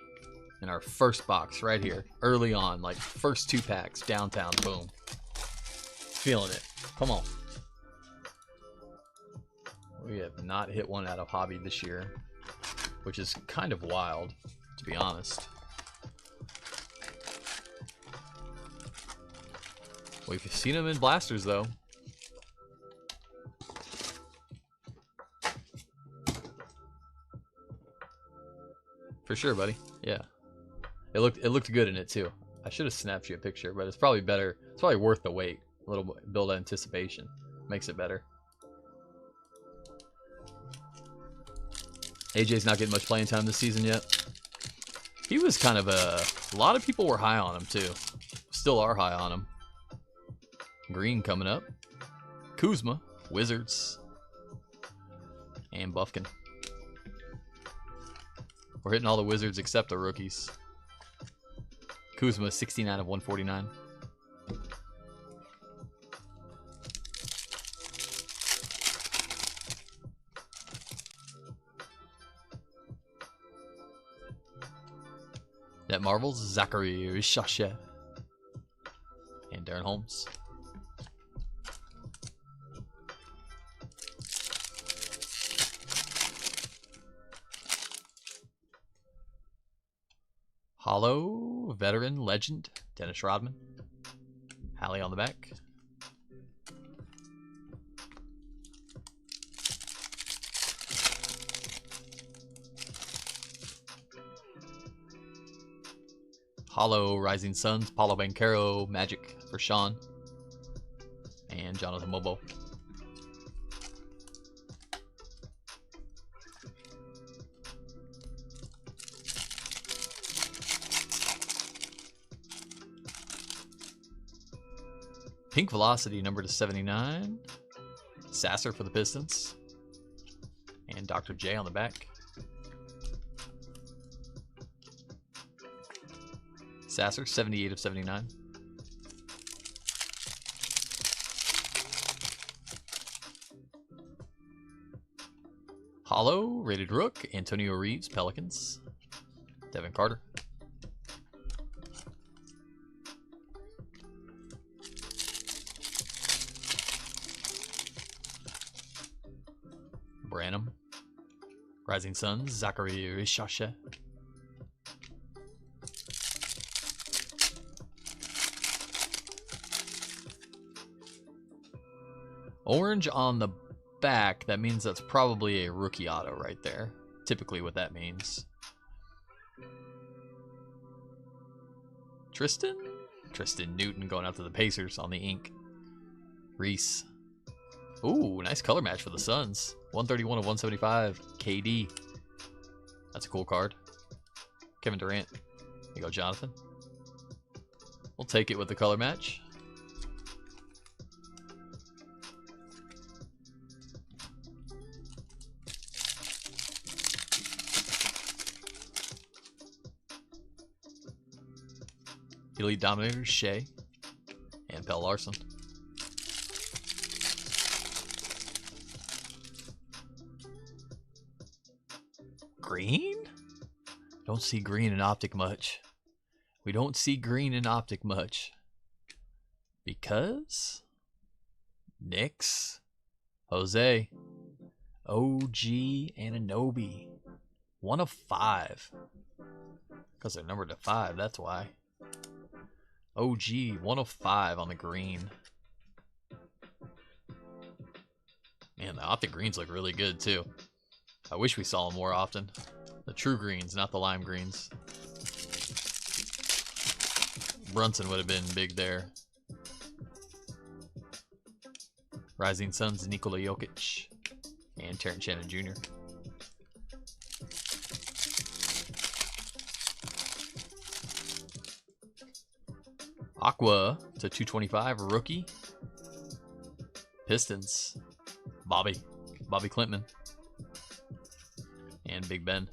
in our first box right here. Early on, like first 2 packs, downtown, boom. Feeling it. Come on. We have not hit one out of hobby this year, which is kind of wild, to be honest. We've seen them in blasters, though. For sure, buddy. Yeah. It looked good in it, too. I should have snapped you a picture, but it's probably better. It's probably worth the wait. A little build anticipation. Makes it better. AJ's not getting much playing time this season yet. He was kind of a lot of people were high on him, too. Still are high on him. Green coming up. Kuzma, Wizards, and Bufkin. We're hitting all the Wizards except the rookies. Kuzma, 69 of 149. Net Marvels, Zachary Rishashe, and Darren Holmes. Hollow, veteran, legend, Dennis Rodman. Hallie on the back. Hollow, Rising Suns, Paulo Banchero, Magic for Sean. And Jonathan Mobo. Pink Velocity, number to 79. Sasser for the Pistons. And Dr. J on the back. Sasser, 78 of 79. Hollow, rated Rook, Antonio Reeves, Pelicans. Devin Carter. Branham. Rising Suns, Zachary Rishashe. Orange on the back, that means that's probably a rookie auto right there. Typically what that means. Tristan Newton going out to the Pacers on the ink. Reese. Ooh, nice color match for the Suns. 131 of 175. KD. That's a cool card. Kevin Durant. you go, Jonathan. We'll take it with the color match. Elite Dominators, Shea, and Pell Larson. Green? Don't see green in Optic much. We don't see green in Optic much. Because? Knicks, Jose, OG, Anunoby. 1 of 5. Because they're numbered to 5, that's why. OG, 1 of 5 on the green. Man, the Optic greens look really good too. I wish we saw them more often. The true greens, not the lime greens. Brunson would have been big there. Rising Suns, Nikola Jokic, and Terrence Shannon Jr. Aqua to 225, rookie. Pistons, Bobby Klintman, and Big Ben.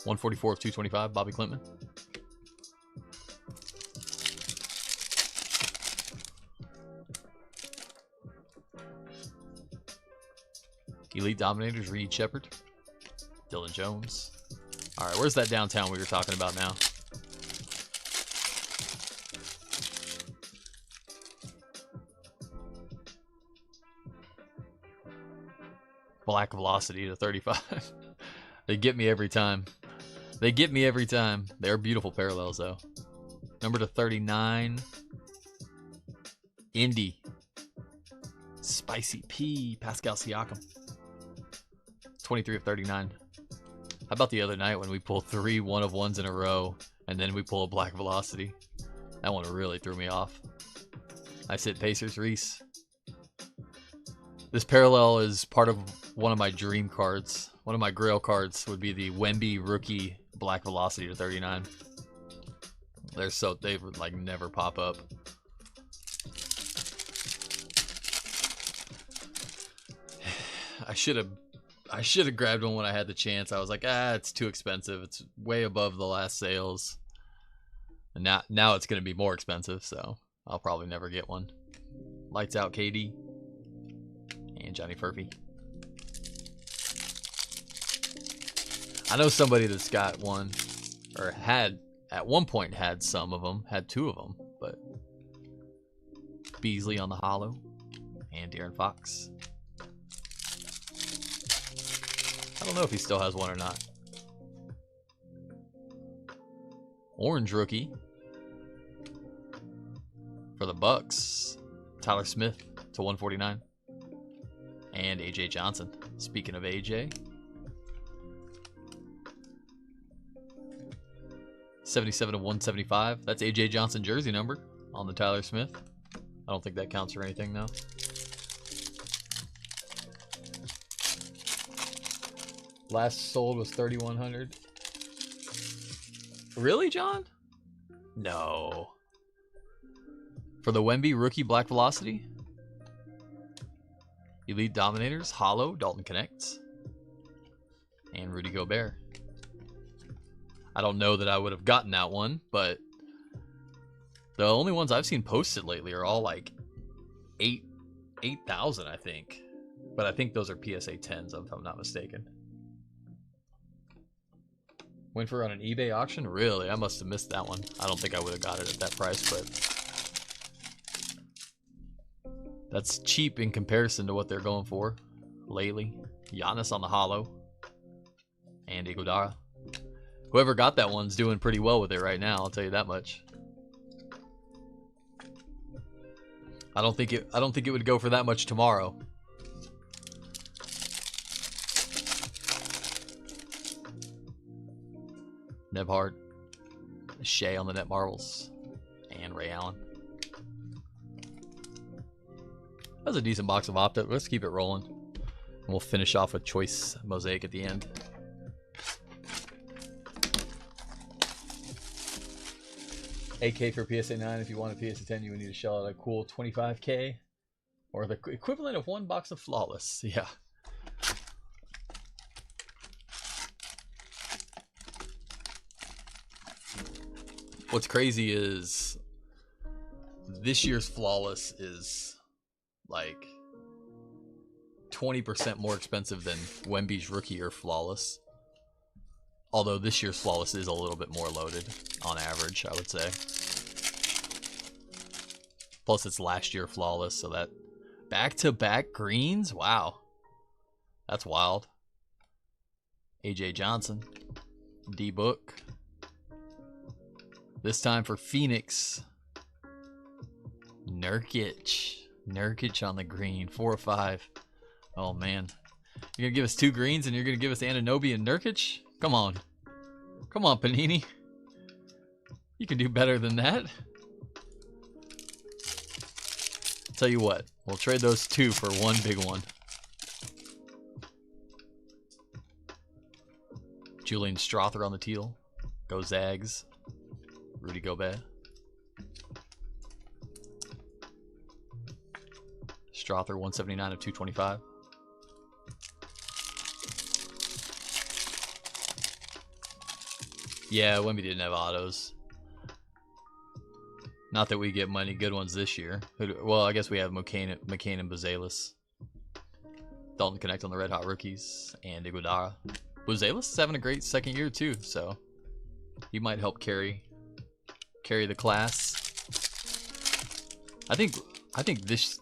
$144 of 225, Bobby Klintman. Elite Dominators, Reed Shepard, Dylan Jones. All right, where's that downtown we were talking about now? Black Velocity to 35. They get me every time. They get me every time. They're beautiful parallels, though. Number to 39. Indy. Spicy P. Pascal Siakam. 23 of 39. How about the other night when we pulled 3 1-of-1s in a row, and then we pull a Black Velocity? That one really threw me off. I said Pacers, Reese. This parallel is part of one of my dream cards. One of my grail cards would be the Wemby rookie Black Velocity to 39. They would like never pop up. I should have grabbed one when I had the chance. I was like, it's too expensive. It's way above the last sales. And now it's going to be more expensive, so I'll probably never get one. Lights Out KD and Johnny Furphy. I know somebody that's got one, or had, at one point had some of them, had 2 of them, but Beasley on the holo and De'Aaron Fox. I don't know if he still has one or not. Orange rookie for the Bucks, Tyler Smith to 149, and AJ Johnson. Speaking of AJ, 77 of 175. That's AJ Johnson jersey number on the Tyler Smith. I don't think that counts for anything though. Last sold was 3,100. Really, John? No. For the Wemby rookie Black Velocity? Elite Dominators, holo, Dalton Connects, and Rudy Gobert. I don't know that I would have gotten that one, but the only ones I've seen posted lately are all like 8,000, I think. But I think those are PSA 10s, if I'm not mistaken. Went for on an eBay auction? Really? I must have missed that one. I don't think I would have got it at that price, but that's cheap in comparison to what they're going for lately. Giannis on the holo and Iguodala. Whoever got that one's doing pretty well with it right now, I'll tell you that much. I don't think it would go for that much tomorrow. Nebhard, Shea on the Net Marvels, and Ray Allen. That was a decent box of Optic. Let's keep it rolling. We'll finish off with choice mosaic at the end. $8K for PSA 9. If you want a PSA 10, you would need to shell out a cool $25K. Or the equivalent of 1 box of Flawless. Yeah. What's crazy is this year's Flawless is like 20% more expensive than Wemby's rookie year Flawless. Although this year's Flawless is a little bit more loaded on average, I would say. Plus it's last year Flawless, so that back-to-back greens? Wow. That's wild. AJ Johnson. D-Book. This time for Phoenix. Nurkic. Nurkic on the green. 4 or 5. Oh, man. You're going to give us 2 greens and you're going to give us Anunoby and Nurkic? Come on. Come on, Panini. You can do better than that. Tell you what. We'll trade those 2 for 1 big one. Julian Strother on the teal. Go Zags. Rudy Gobert. Strother 179 of 225. Yeah, Wemby didn't have autos. Not that we get many good ones this year. Well, I guess we have McCain and Buzelis. Dalton Connect on the Red Hot rookies. And Iguodala. Buzelis is having a great second year too, so he might help carry the class. I think this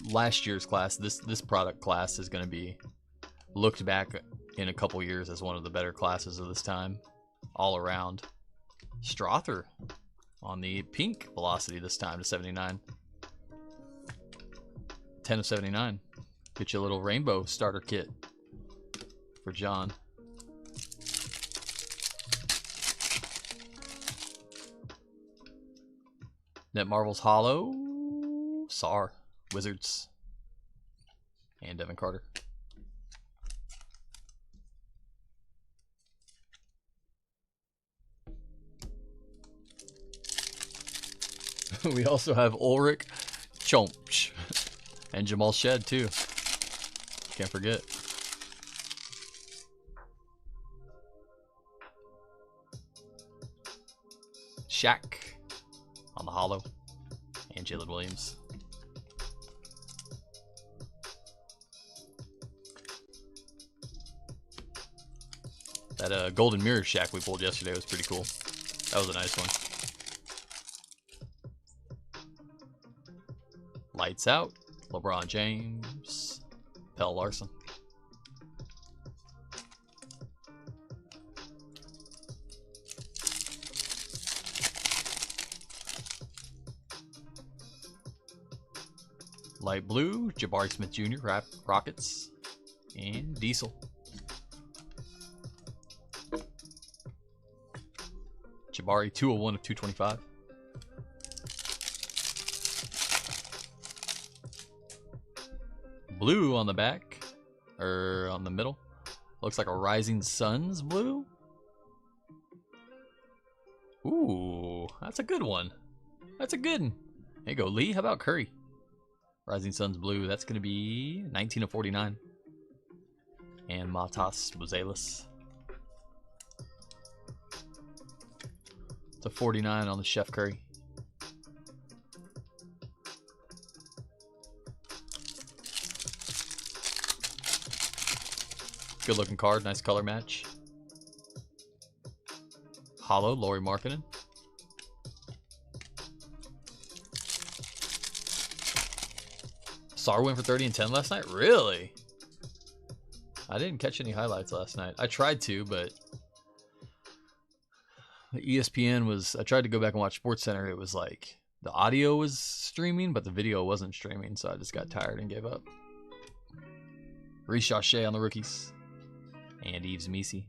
last year's class, this product class is going to be looked back in a couple years as one of the better classes of this time, all around. Strother on the pink velocity this time to 79. 10 of 79. Get you a little rainbow starter kit for John. Net Marvel's Hollow. SAR. Wizards. And Devin Carter. We also have Ulrich Chomch. And Jamal Shed too. Can't forget. Shaq on the hollow. And Jalen Williams. That golden mirror Shaq we pulled yesterday was pretty cool. That was a nice one. Lights out. LeBron James. Pell Larson. Light blue, Jabari Smith Jr., Rockets, and Diesel. Jabari 201 of 225. Blue on the back, or on the middle. Looks like a Rising Suns blue. Ooh, that's a good one. That's a good one. There you go, Lee. How about Curry? Rising Suns blue. That's going to be 19 of 49. And Matas Buzelis. It's a 49 on the Chef Curry. Good looking card. Nice color match. Hollow, Lauri Markkanen. Sar went for 30 and 10 last night? Really? I didn't catch any highlights last night. I tried to, but the ESPN was... I tried to go back and watch SportsCenter. It was like the audio was streaming, but the video wasn't streaming, so I just got tired and gave up. Reece Shea on the rookies. And Yves Missi.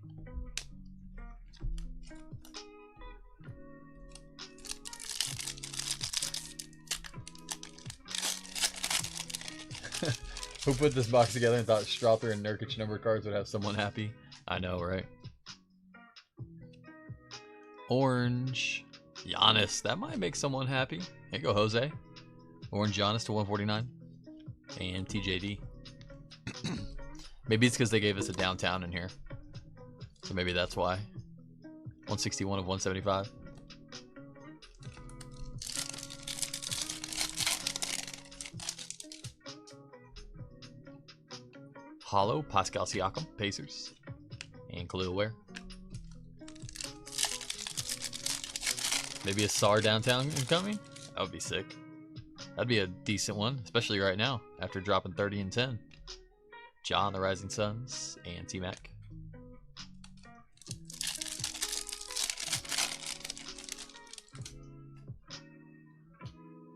Who put this box together and thought Strother and Nurkic number cards would have someone happy? I know, right? Orange. Giannis. That might make someone happy. Here you go, Jose. Orange Giannis to 149. And TJD. Maybe it's because they gave us a downtown in here. So maybe that's why. 161 of 175. Hollow, Pascal Siakam, Pacers. And Khalil Ware. Maybe a SAR downtown incoming? That would be sick. That'd be a decent one, especially right now, after dropping 30 and 10. John, the Rising Suns, and T-Mac.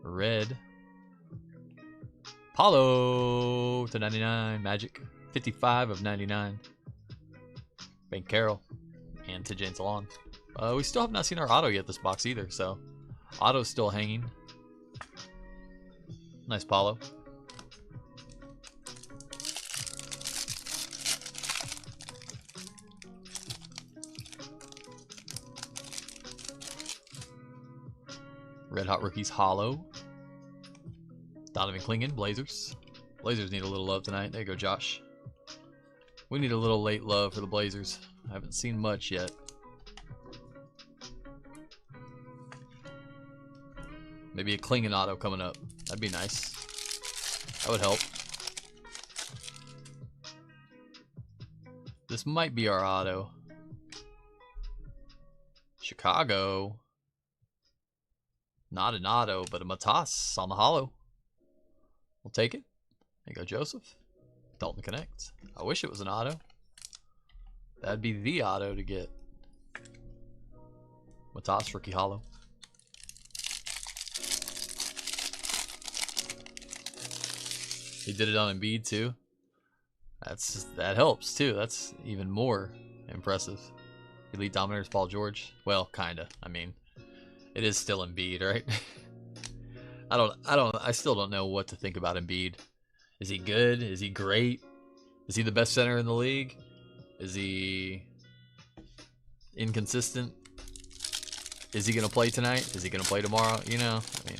Red. Paulo to 99. Magic. 55 of 99. Bank Carroll. And to Jane Salon. We still have not seen our auto yet this box either, so auto's still hanging. Nice Paulo. Red Hot Rookies Hollow. Donovan Clingan, Blazers. Blazers need a little love tonight. There you go, Josh. We need a little late love for the Blazers. I haven't seen much yet. Maybe a Klingan auto coming up. That'd be nice. That would help. This might be our auto. Chicago. Not an auto, but a Matas on the hollow. We'll take it. There you go, Joseph. Dalton Connect. I wish it was an auto. That'd be the auto to get. Matas rookie hollow. He did it on Embiid too. That helps too. That's even more impressive. Elite Dominators Paul George. Well, kinda. I mean, it is still Embiid, right? I still don't know what to think about Embiid. Is he good? Is he great? Is he the best center in the league? Is he inconsistent? Is he gonna play tonight? Is he gonna play tomorrow? You know, I mean.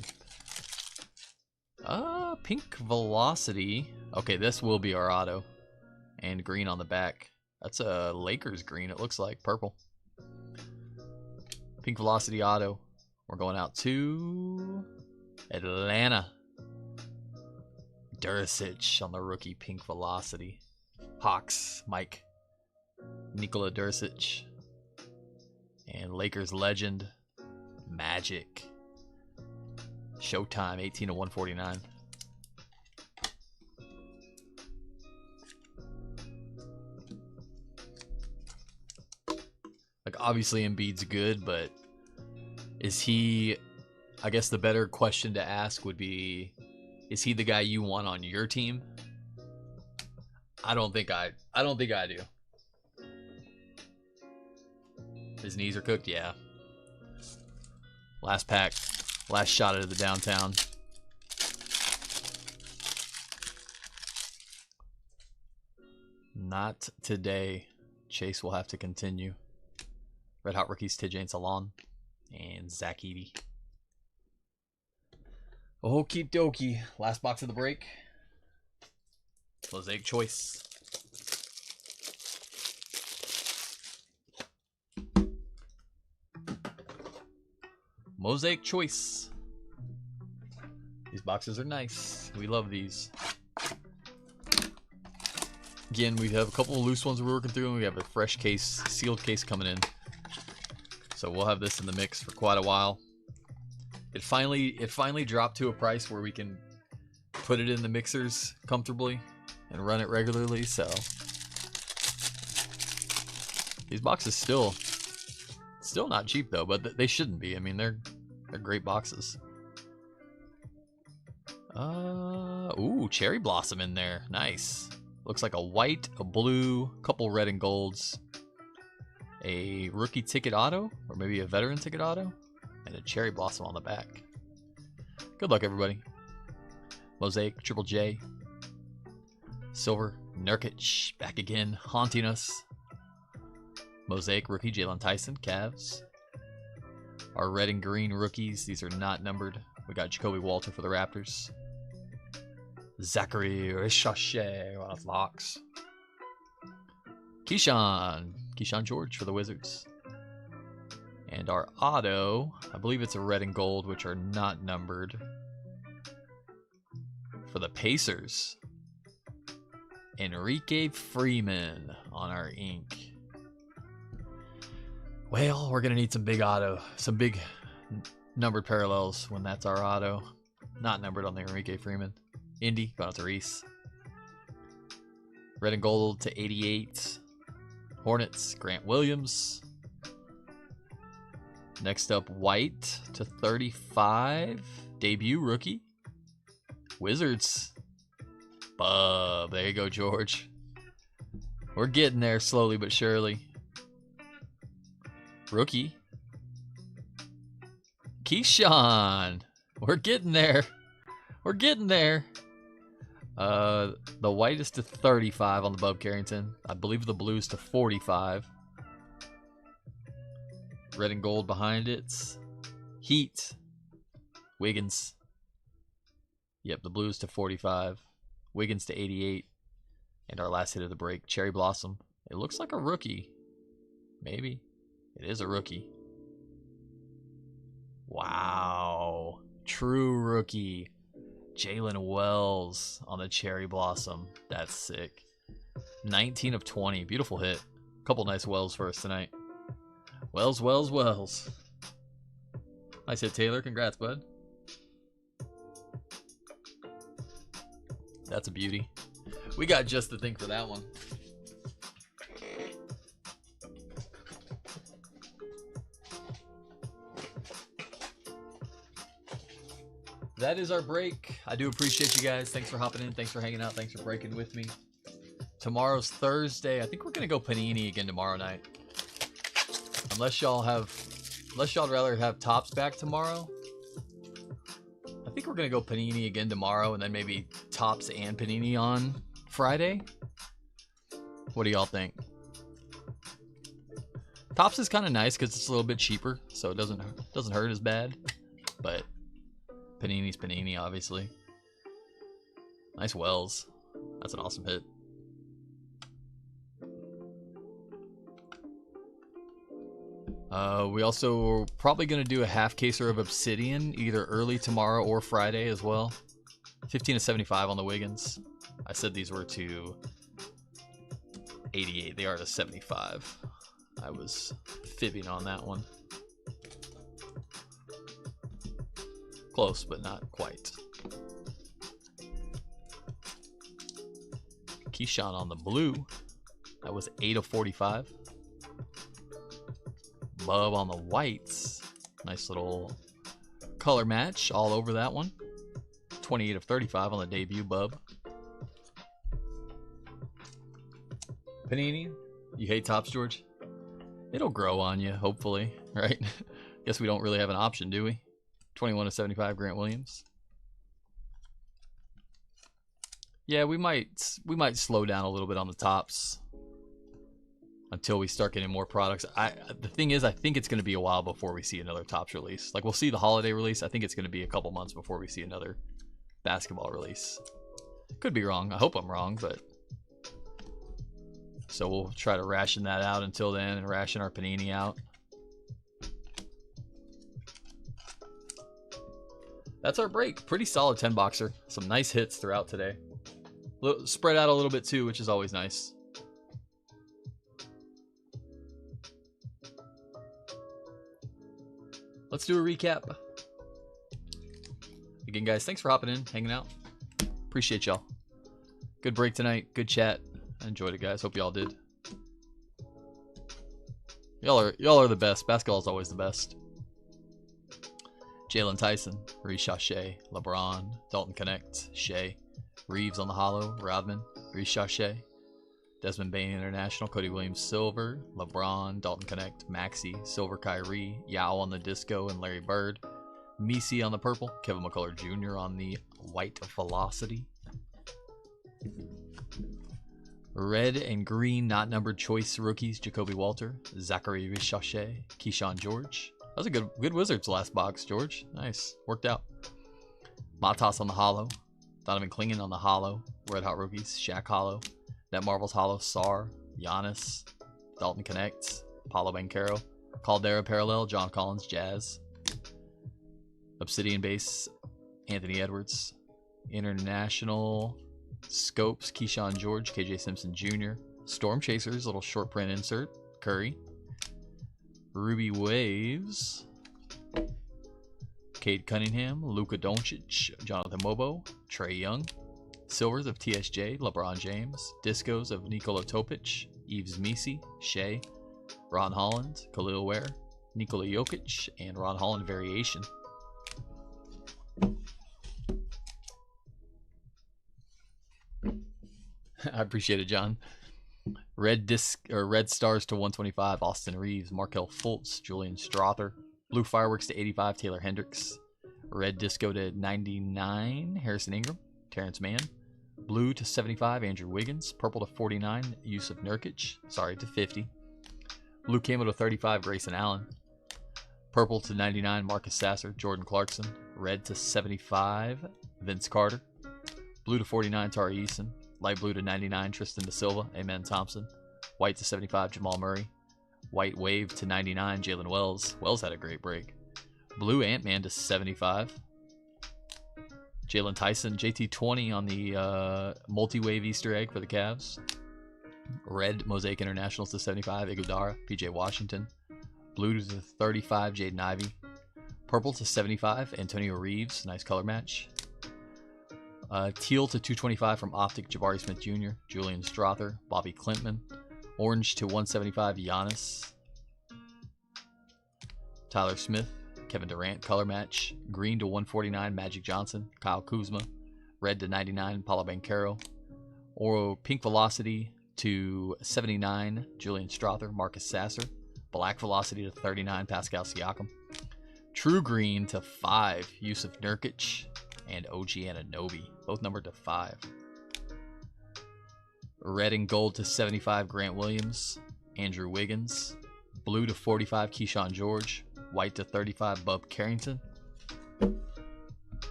Pink Velocity. Okay, this will be our auto. And green on the back. That's a Lakers green, it looks like. Purple. Pink Velocity auto. We're going out to Atlanta. Duricic on the rookie Pink Velocity. Hawks, Mike. Nikola Duricic. And Lakers legend, Magic. Showtime, 18 to 149. Like, obviously Embiid's good, but is he, I guess the better question to ask would be, is he the guy you want on your team? I don't think I do. His knees are cooked, yeah. Last pack, last shot at the downtown. Not today. Chase will have to continue. Red Hot Rookies, Tijane Salon, and Zach Edey. Okie dokie. Last box of the break. Mosaic Choice. Mosaic Choice. These boxes are nice. We love these. Again, we have a couple of loose ones we're working through, and we have a fresh case, sealed case coming in. So we'll have this in the mix for quite a while. It finally dropped to a price where we can put it in the mixers comfortably and run it regularly. So these boxes still not cheap though, but they shouldn't be. I mean, they're great boxes. Ooh, Cherry Blossom in there. Nice. Looks like a white, a blue, couple red and golds, a rookie ticket auto, or maybe a veteran ticket auto, and a Cherry Blossom on the back. Good luck, everybody. Mosaic, Triple J. Silver, Nurkic, back again, haunting us. Mosaic rookie, Jalen Tyson, Cavs. Our red and green rookies, these are not numbered. We got Jacoby Walter for the Raptors. Zachary Richochet on Locks. Keyshawn George for the Wizards. And our auto, I believe it's a red and gold, which are not numbered. For the Pacers, Enrique Freeman on our ink. Well, we're going to need some big auto, some big numbered parallels when that's our auto. Not numbered on the Enrique Freeman. Indy, going out to Reese. Red and gold to 88. Hornets, Grant Williams. Next up, white to 35. Debut rookie. Wizards. Bub. There you go, George. We're getting there slowly but surely. Rookie. Keyshawn. We're getting there. We're getting there. The white is to 35 on the Bub Carrington. I believe the blue is to 45. Red and gold behind it. Heat. Wiggins. Yep, the blues to 45. Wiggins to 88. And our last hit of the break, Cherry Blossom. It looks like a rookie. Maybe. It is a rookie. Wow. True rookie. Jalen Wells on the Cherry Blossom. That's sick. 19 of 20. Beautiful hit. Couple nice Wells for us tonight. Wells. Nice hit, Taylor. Congrats, bud. That's a beauty. We got just the thing for that one. That is our break. I do appreciate you guys. Thanks for hopping in. Thanks for hanging out. Thanks for breaking with me. Tomorrow's Thursday. I think we're going to go Panini again tomorrow night. Unless y'all rather have Tops back tomorrow. I think we're going to go Panini again tomorrow and then maybe Tops and Panini on Friday. What do y'all think? Tops is kind of nice because it's a little bit cheaper, so it doesn't hurt as bad. But Panini's Panini, obviously. Nice Wells. That's an awesome hit. We also are probably going to do a half caser of Obsidian either early tomorrow or Friday as well. 15 to 75 on the Wiggins. I said these were to 88. They are to 75. I was fibbing on that one. Close, but not quite. Keyshawn on the blue. That was 8 of 45. Bub on the whites. Nice little color match all over that one. 28 of 35 on the debut Bub. Panini, you hate Tops, George? It'll grow on you, hopefully, right? Guess we don't really have an option, do we? 21 of 75, Grant Williams. Yeah, we might slow down a little bit on the Tops until we start getting more products. The thing is, I think it's going to be a while before we see another Tops release. Like, we'll see the holiday release. I think it's going to be a couple months before we see another basketball release. Could be wrong. I hope I'm wrong, but so we'll try to ration that out until then and ration our Panini out. That's our break. Pretty solid 10 boxer. Some nice hits throughout today. Spread out a little bit too, which is always nice. Let's do a recap. Again, guys, thanks for hopping in, hanging out. Appreciate y'all. Good break tonight. Good chat. I enjoyed it, guys. Hope y'all did. Y'all are the best. Basketball is always the best. Jalen Tyson, Richochet, LeBron, Dalton Connect, Shea, Reeves on the hollow, Rodman, Richochet, Desmond Bain International, Cody Williams Silver, LeBron, Dalton Connect, Maxey, Silver Kyrie, Yao on the disco, and Larry Bird, Misi on the purple, Kevin McCullough Jr. on the white velocity.
Red and green not numbered choice rookies: Jacoby Walter, Zachary Richochet, Keyshawn George. That was a good Wizards last box, George. Nice. Worked out. Matas on the hollow. Donovan Clingan on the hollow. Red Hot rookies: Shaq hollow. Net Marvels hollow: Sar, Giannis, Dalton Connect, Paulo Banchero. Caldera parallel: John Collins, Jazz. Obsidian base: Anthony Edwards. International Scopes: Keyshawn George, KJ Simpson Jr. Storm Chasers, little short print insert: Curry. Ruby Waves: Cade Cunningham, Luka Doncic, Jonathan Mobo, Trae Young. Silvers of TSJ, LeBron James. Discos of Nikola Topic, Yves Misi, Shea, Ron Holland, Khalil Ware, Nikola Jokic, and Ron Holland variation. I appreciate it, John. Red stars to 125, Austin Reeves, Markelle Fultz, Julian Strother. Blue fireworks to 85, Taylor Hendricks. Red disco to 99, Harrison Ingram, Terrence Mann. Blue to 75, Andrew Wiggins. Purple to 49, Yusuf Nurkic. Sorry, to 50. Blue camo to 35, Grayson Allen. Purple to 99, Marcus Sasser, Jordan Clarkson. Red to 75, Vince Carter. Blue to 49, Tari Eason. Light blue to 99, Tristan Da Silva, Amen Thompson. White to 75, Jamal Murray. White wave to 99, Jalen Wells. Wells had a great break. Blue Ant-Man to 75. Jalen Tyson. JT20 on the multi-wave Easter egg for the Cavs. Red Mosaic Internationals to 75, Iguodala, PJ Washington. Blue to 35, Jaden Ivey. Purple to 75, Antonio Reeves. Nice color match. Teal to 225 from Optic, Jabari Smith Jr., Julian Strother, Bobby Klintman. Orange to 175, Giannis. Tyler Smith, Kevin Durant, color match. Green to 149, Magic Johnson, Kyle Kuzma. Red to 99, Paulo Banchero. Oro Pink Velocity to 79, Julian Strother, Marcus Sasser. Black Velocity to 39, Pascal Siakam. True Green to 5, Yusuf Nurkic and OG Anunoby, both numbered to 5. Red and gold to 75, Grant Williams, Andrew Wiggins. Blue to 45, Keyshawn George. White to 35, Bub Carrington.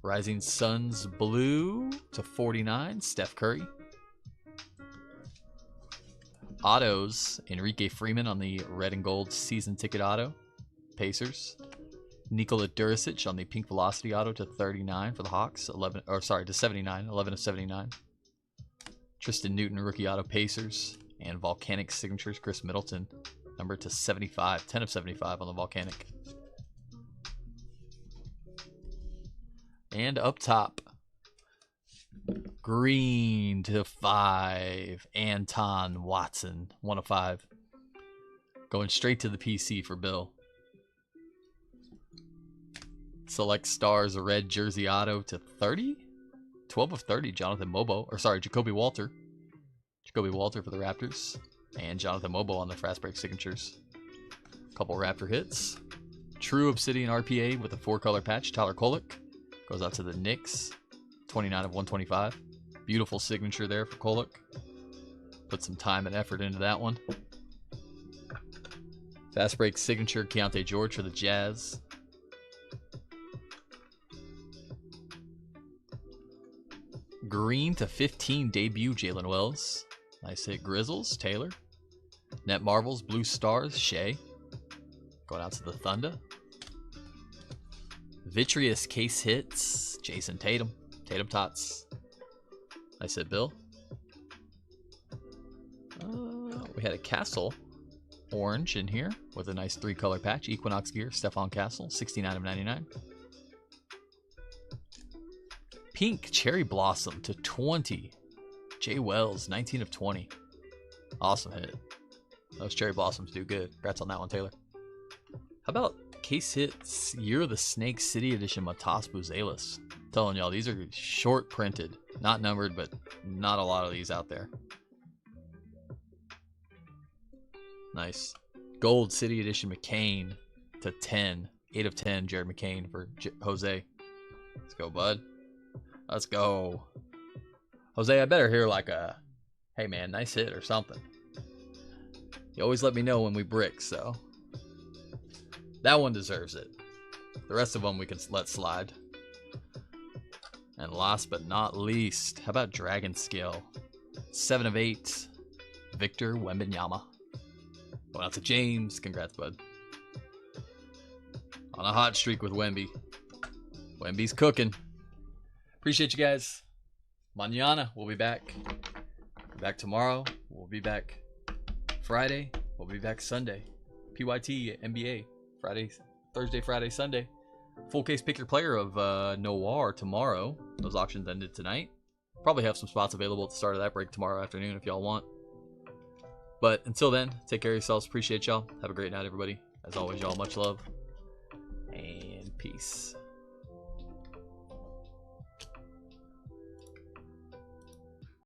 Rising Suns blue to 49, Steph Curry. Autos, Enrique Freeman on the red and gold season ticket auto, Pacers. Nikola Duricic on the pink velocity auto to 39 for the Hawks, to 79, 11 of 79. Tristan Newton rookie auto, Pacers. And Volcanic signatures, Chris Middleton, number to 75, 10 of 75 on the Volcanic. And up top, green to 5, Anton Watson, 1 of 5. Going straight to the PC for Bill. Select stars, a red jersey auto to 30, 12 of 30, Jacoby Walter. Jacoby Walter for the Raptors. And Jonathan Mobo on the fast break signatures. Couple Raptor hits. True Obsidian RPA with a 4-color patch, Tyler Kolek. Goes out to the Knicks, 29 of 125. Beautiful signature there for Kolek. Put some time and effort into that one. Fast break signature, Keontae George for the Jazz. Green to 15, debut, Jalen Wells. Nice hit, Grizzles, Taylor. Net Marvels, Blue Stars, Shea. Going out to the Thunder. Vitreous case hits, Jason Tatum. Tatum Tots. Nice hit, Bill. We had a Castle orange in here with a nice 3-color patch. Equinox gear, Stephon Castle, 69 of 99. Pink Cherry Blossom to 20, Jay Wells, 19 of 20. Awesome hit. Those Cherry Blossoms do good. Congrats on that one, Taylor. How about case hits Year of the Snake City Edition, Matas Buzelis? Telling y'all, these are short printed, not numbered, but not a lot of these out there. Nice. Gold City Edition McCain to 10, 8 of 10, Jared McCain for Jose. Let's go, bud. Let's go. Jose, I better hear like a,
hey man, nice hit or something. You always let me know when we brick, so that one deserves it. The rest of them we can let slide. And last but not least, how about Dragon Skill? 7 of 8, Victor Wembanyama. Going out to James. Congrats, bud. On a hot streak with Wemby. Wemby's cooking. Appreciate you guys. Mañana, we'll be back. We'll be back tomorrow. We'll be back Friday. We'll be back Sunday. PYT NBA. Friday, Thursday, Friday, Sunday. Full case pick your player of Noir tomorrow. Those auctions ended tonight. Probably have some spots available at the start of that break tomorrow afternoon if y'all want. But until then, take care of yourselves. Appreciate y'all. Have a great night, everybody. As always, y'all, much love and peace.